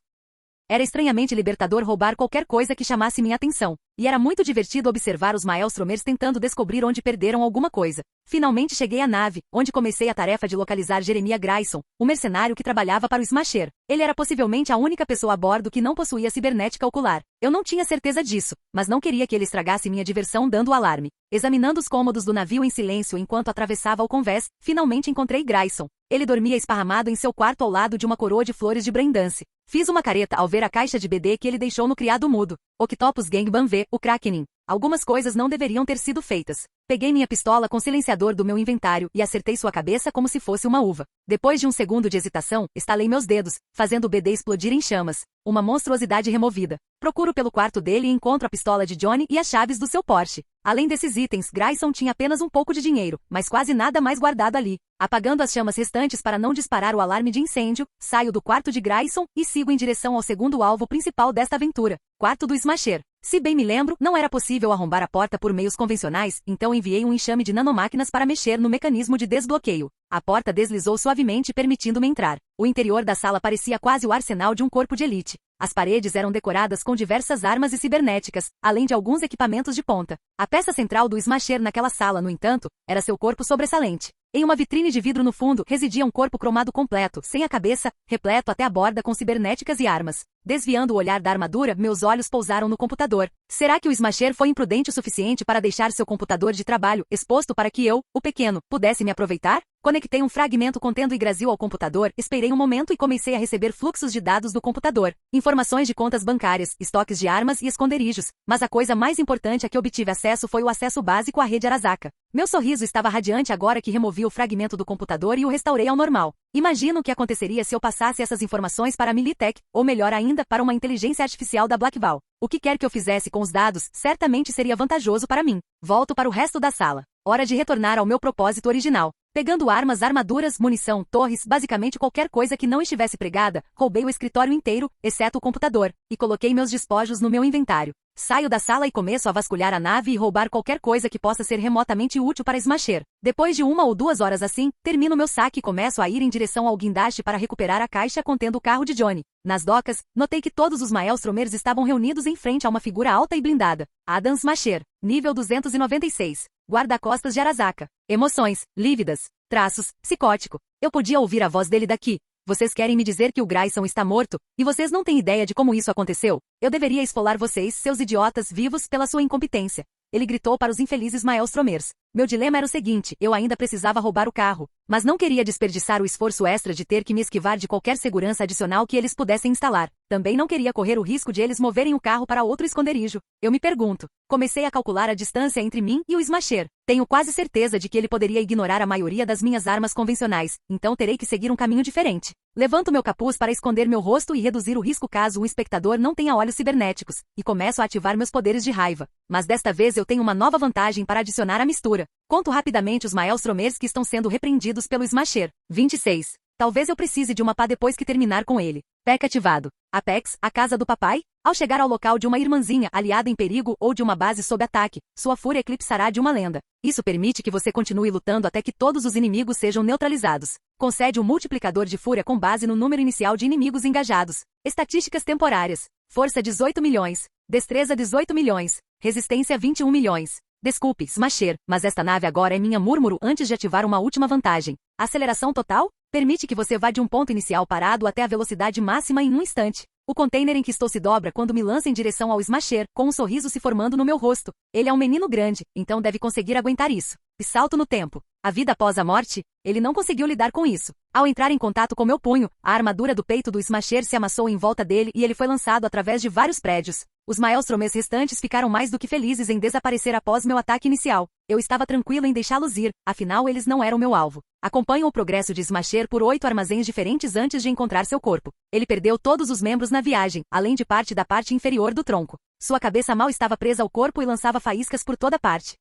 Speaker 2: Era estranhamente libertador roubar qualquer coisa que chamasse minha atenção, e era muito divertido observar os Maelstromers tentando descobrir onde perderam alguma coisa. Finalmente cheguei à nave, onde comecei a tarefa de localizar Jeremiah Grayson, o mercenário que trabalhava para o Smasher. Ele era possivelmente a única pessoa a bordo que não possuía cibernética ocular. Eu não tinha certeza disso, mas não queria que ele estragasse minha diversão dando o alarme. Examinando os cômodos do navio em silêncio enquanto atravessava o convés, finalmente encontrei Grayson. Ele dormia esparramado em seu quarto ao lado de uma coroa de flores de Brandance. Fiz uma careta ao ver a caixa de BD que ele deixou no criado mudo. Octopus Gangbang V, o Krakenin. Algumas coisas não deveriam ter sido feitas. Peguei minha pistola com silenciador do meu inventário e acertei sua cabeça como se fosse uma uva. Depois de um segundo de hesitação, estalei meus dedos, fazendo o BD explodir em chamas. Uma monstruosidade removida. Procuro pelo quarto dele e encontro a pistola de Johnny e as chaves do seu Porsche. Além desses itens, Grayson tinha apenas um pouco de dinheiro, mas quase nada mais guardado ali. Apagando as chamas restantes para não disparar o alarme de incêndio, saio do quarto de Grayson e sigo em direção ao segundo alvo principal desta aventura, quarto do Smasher. Se bem me lembro, não era possível arrombar a porta por meios convencionais, então enviei um enxame de nanomáquinas para mexer no mecanismo de desbloqueio. A porta deslizou suavemente permitindo-me entrar. O interior da sala parecia quase o arsenal de um corpo de elite. As paredes eram decoradas com diversas armas e cibernéticas, além de alguns equipamentos de ponta. A peça central do Smasher naquela sala, no entanto, era seu corpo sobressalente. Em uma vitrine de vidro no fundo, residia um corpo cromado completo, sem a cabeça, repleto até a borda com cibernéticas e armas. Desviando o olhar da armadura, meus olhos pousaram no computador. Será que o Smasher foi imprudente o suficiente para deixar seu computador de trabalho exposto para que eu, o pequeno, pudesse me aproveitar? Conectei um fragmento contendo Yggdrasil ao computador, esperei um momento e comecei a receber fluxos de dados do computador. Informações de contas bancárias, estoques de armas e esconderijos. Mas a coisa mais importante a que obtive acesso foi o acesso básico à rede Arasaka. Meu sorriso estava radiante agora que removi o fragmento do computador e o restaurei ao normal. Imagino o que aconteceria se eu passasse essas informações para a Militech, ou melhor ainda, para uma inteligência artificial da Blackval. O que quer que eu fizesse com os dados, certamente seria vantajoso para mim. Volto para o resto da sala. Hora de retornar ao meu propósito original. Pegando armas, armaduras, munição, torres, basicamente qualquer coisa que não estivesse pregada, roubei o escritório inteiro, exceto o computador, e coloquei meus despojos no meu inventário. Saio da sala e começo a vasculhar a nave e roubar qualquer coisa que possa ser remotamente útil para Smasher. Depois de 1 ou 2 horas assim, termino meu saque e começo a ir em direção ao guindaste para recuperar a caixa contendo o carro de Johnny. Nas docas, notei que todos os Maelstromers estavam reunidos em frente a uma figura alta e blindada. Adams Smasher, nível 296. Guarda-costas de Arasaka. Emoções, lívidas. Traços, psicótico. Eu podia ouvir a voz dele daqui. Vocês querem me dizer que o Grayson está morto, e vocês não têm ideia de como isso aconteceu? Eu deveria esfolar vocês, seus idiotas vivos, pela sua incompetência. Ele gritou para os infelizes Maelstromers. Meu dilema era o seguinte, eu ainda precisava roubar o carro, mas não queria desperdiçar o esforço extra de ter que me esquivar de qualquer segurança adicional que eles pudessem instalar. Também não queria correr o risco de eles moverem o carro para outro esconderijo. Eu me pergunto. Comecei a calcular a distância entre mim e o Smasher. Tenho quase certeza de que ele poderia ignorar a maioria das minhas armas convencionais, então terei que seguir um caminho diferente. Levanto meu capuz para esconder meu rosto e reduzir o risco caso um espectador não tenha olhos cibernéticos, e começo a ativar meus poderes de raiva. Mas desta vez eu tenho uma nova vantagem para adicionar à mistura. Conto rapidamente os Maelstromers que estão sendo repreendidos pelo Smasher. 26. Talvez eu precise de uma pá depois que terminar com ele. PEC ativado. Apex, a casa do papai? Ao chegar ao local de uma irmãzinha aliada em perigo ou de uma base sob ataque, sua fúria eclipsará de uma lenda. Isso permite que você continue lutando até que todos os inimigos sejam neutralizados. Concede um multiplicador de fúria com base no número inicial de inimigos engajados. Estatísticas temporárias. Força 18 milhões. Destreza 18 milhões. Resistência 21 milhões. Desculpe, Smasher, mas esta nave agora é minha. Murmuro antes de ativar uma última vantagem. Aceleração total? Permite que você vá de um ponto inicial parado até a velocidade máxima em um instante. O container em que estou se dobra quando me lança em direção ao Smasher, com um sorriso se formando no meu rosto. Ele é um menino grande, então deve conseguir aguentar isso. E salto no tempo. A vida após a morte? Ele não conseguiu lidar com isso. Ao entrar em contato com meu punho, a armadura do peito do Smasher se amassou em volta dele e ele foi lançado através de vários prédios. Os Maelstromes restantes ficaram mais do que felizes em desaparecer após meu ataque inicial. Eu estava tranquilo em deixá-los ir, afinal eles não eram meu alvo. Acompanho o progresso de Smasher por 8 armazéns diferentes antes de encontrar seu corpo. Ele perdeu todos os membros na viagem, além de parte da parte inferior do tronco. Sua cabeça mal estava presa ao corpo e lançava faíscas por toda parte.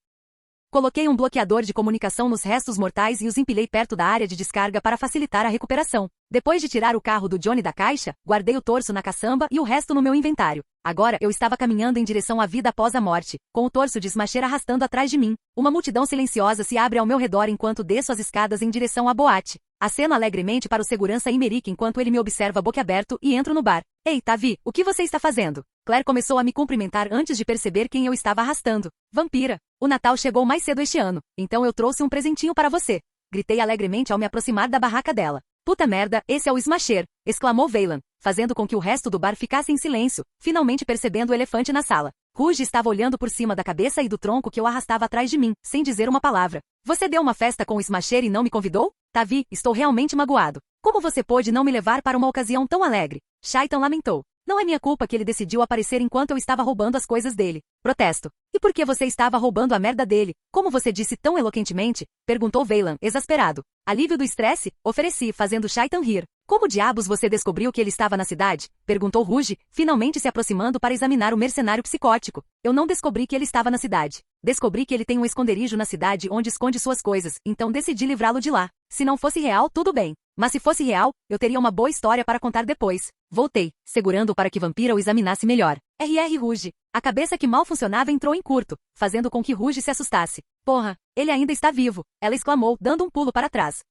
Speaker 2: Coloquei um bloqueador de comunicação nos restos mortais e os empilhei perto da área de descarga para facilitar a recuperação. Depois de tirar o carro do Johnny da caixa, guardei o torso na caçamba e o resto no meu inventário. Agora eu estava caminhando em direção à vida após a morte, com o torso de Smasher arrastando atrás de mim. Uma multidão silenciosa se abre ao meu redor enquanto desço as escadas em direção à boate. Aceno alegremente para o segurança Imeric enquanto ele me observa boquiaberto e entro no bar. Ei, Tavi, o que você está fazendo? Claire começou a me cumprimentar antes de perceber quem eu estava arrastando. Vampira, o Natal chegou mais cedo este ano, então eu trouxe um presentinho para você. Gritei alegremente ao me aproximar da barraca dela. Puta merda, esse é o Smasher, exclamou Veylan, fazendo com que o resto do bar ficasse em silêncio, finalmente percebendo o elefante na sala. Rouge estava olhando por cima da cabeça e do tronco que eu arrastava atrás de mim, sem dizer uma palavra. Você deu uma festa com o Smasher e não me convidou? Tavi, estou realmente magoado. Como você pôde não me levar para uma ocasião tão alegre? Shaitan lamentou. Não é minha culpa que ele decidiu aparecer enquanto eu estava roubando as coisas dele. Protesto. E por que você estava roubando a merda dele? Como você disse tão eloquentemente? Perguntou Veylan, exasperado. Alívio do estresse? Ofereci, fazendo Shaitan rir. Como diabos você descobriu que ele estava na cidade? Perguntou Rouge, finalmente se aproximando para examinar o mercenário psicótico. Eu não descobri que ele estava na cidade. Descobri que ele tem um esconderijo na cidade onde esconde suas coisas, então decidi livrá-lo de lá. Se não fosse real, tudo bem. Mas se fosse real, eu teria uma boa história para contar depois. Voltei, segurando para que Vampira o examinasse melhor. R.R. Rouge. A cabeça que mal funcionava entrou em curto, fazendo com que Rouge se assustasse. Porra, ele ainda está vivo, ela exclamou, dando um pulo para trás.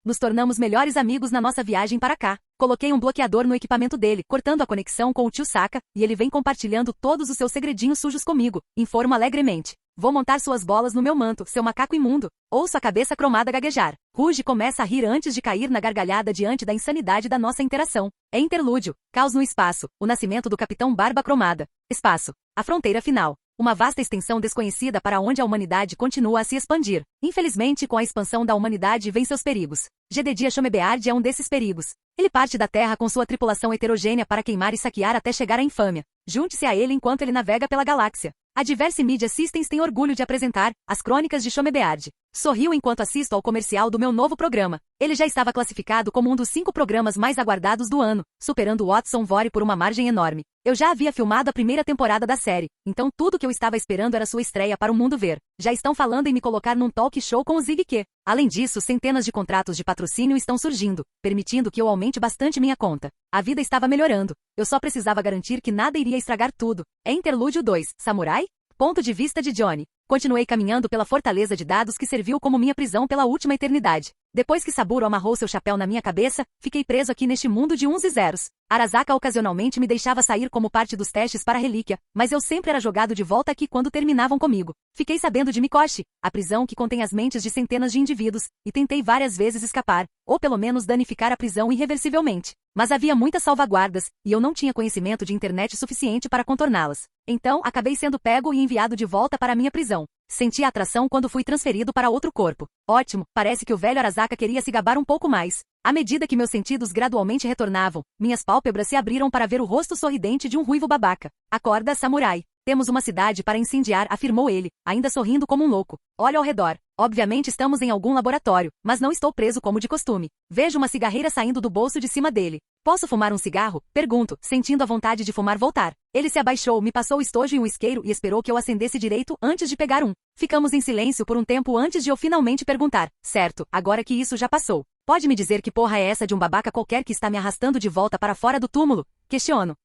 Speaker 2: Nos tornamos melhores amigos na nossa viagem para cá. Coloquei um bloqueador no equipamento dele, cortando a conexão com o tio Saka, e ele vem compartilhando todos os seus segredinhos sujos comigo. Informo alegremente. Vou montar suas bolas no meu manto, seu macaco imundo. Ouço a cabeça cromada gaguejar. Rouge começa a rir antes de cair na gargalhada diante da insanidade da nossa interação. É interlúdio. Caos no espaço. O nascimento do Capitão Barba Cromada. Espaço. A fronteira final. Uma vasta extensão desconhecida para onde a humanidade continua a se expandir. Infelizmente, com a expansão da humanidade vem seus perigos. Jedediah Shomebeard é um desses perigos. Ele parte da Terra com sua tripulação heterogênea para queimar e saquear até chegar à infâmia. Junte-se a ele enquanto ele navega pela galáxia. A Diverse Media Systems tem orgulho de apresentar As Crônicas de Shomebeard. Sorrio enquanto assisto ao comercial do meu novo programa. Ele já estava classificado como um dos 5 programas mais aguardados do ano, superando Watson Vore por uma margem enorme. Eu já havia filmado a primeira temporada da série, então tudo que eu estava esperando era sua estreia para o mundo ver. Já estão falando em me colocar num talk show com o Zig Q. Além disso, centenas de contratos de patrocínio estão surgindo, permitindo que eu aumente bastante minha conta. A vida estava melhorando. Eu só precisava garantir que nada iria estragar tudo. É Interlúdio 2, Samurai? Ponto de vista de Johnny. Continuei caminhando pela fortaleza de dados que serviu como minha prisão pela última eternidade. Depois que Saburo amarrou seu chapéu na minha cabeça, fiquei preso aqui neste mundo de uns e zeros. Arasaka ocasionalmente me deixava sair como parte dos testes para a relíquia, mas eu sempre era jogado de volta aqui quando terminavam comigo. Fiquei sabendo de Mikoshi, a prisão que contém as mentes de centenas de indivíduos, e tentei várias vezes escapar, ou pelo menos danificar a prisão irreversivelmente. Mas havia muitas salvaguardas, e eu não tinha conhecimento de internet suficiente para contorná-las. Então, acabei sendo pego e enviado de volta para a minha prisão. Senti a atração quando fui transferido para outro corpo. Ótimo, parece que o velho Arasaka queria se gabar um pouco mais. À medida que meus sentidos gradualmente retornavam, minhas pálpebras se abriram para ver o rosto sorridente de um ruivo babaca. Acorda, samurai. Temos uma cidade para incendiar, afirmou ele, ainda sorrindo como um louco. Olho ao redor. Obviamente estamos em algum laboratório, mas não estou preso como de costume. Vejo uma cigarreira saindo do bolso de cima dele. Posso fumar um cigarro? Pergunto, sentindo a vontade de fumar voltar. Ele se abaixou, me passou o estojo e um isqueiro e esperou que eu acendesse direito antes de pegar um. Ficamos em silêncio por um tempo antes de eu finalmente perguntar. Certo, agora que isso já passou. Pode me dizer que porra é essa de um babaca qualquer que está me arrastando de volta para fora do túmulo? Questiono.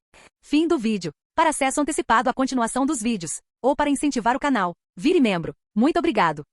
Speaker 2: Fim do vídeo. Para acesso antecipado à continuação dos vídeos, ou para incentivar o canal, vire membro. Muito obrigado.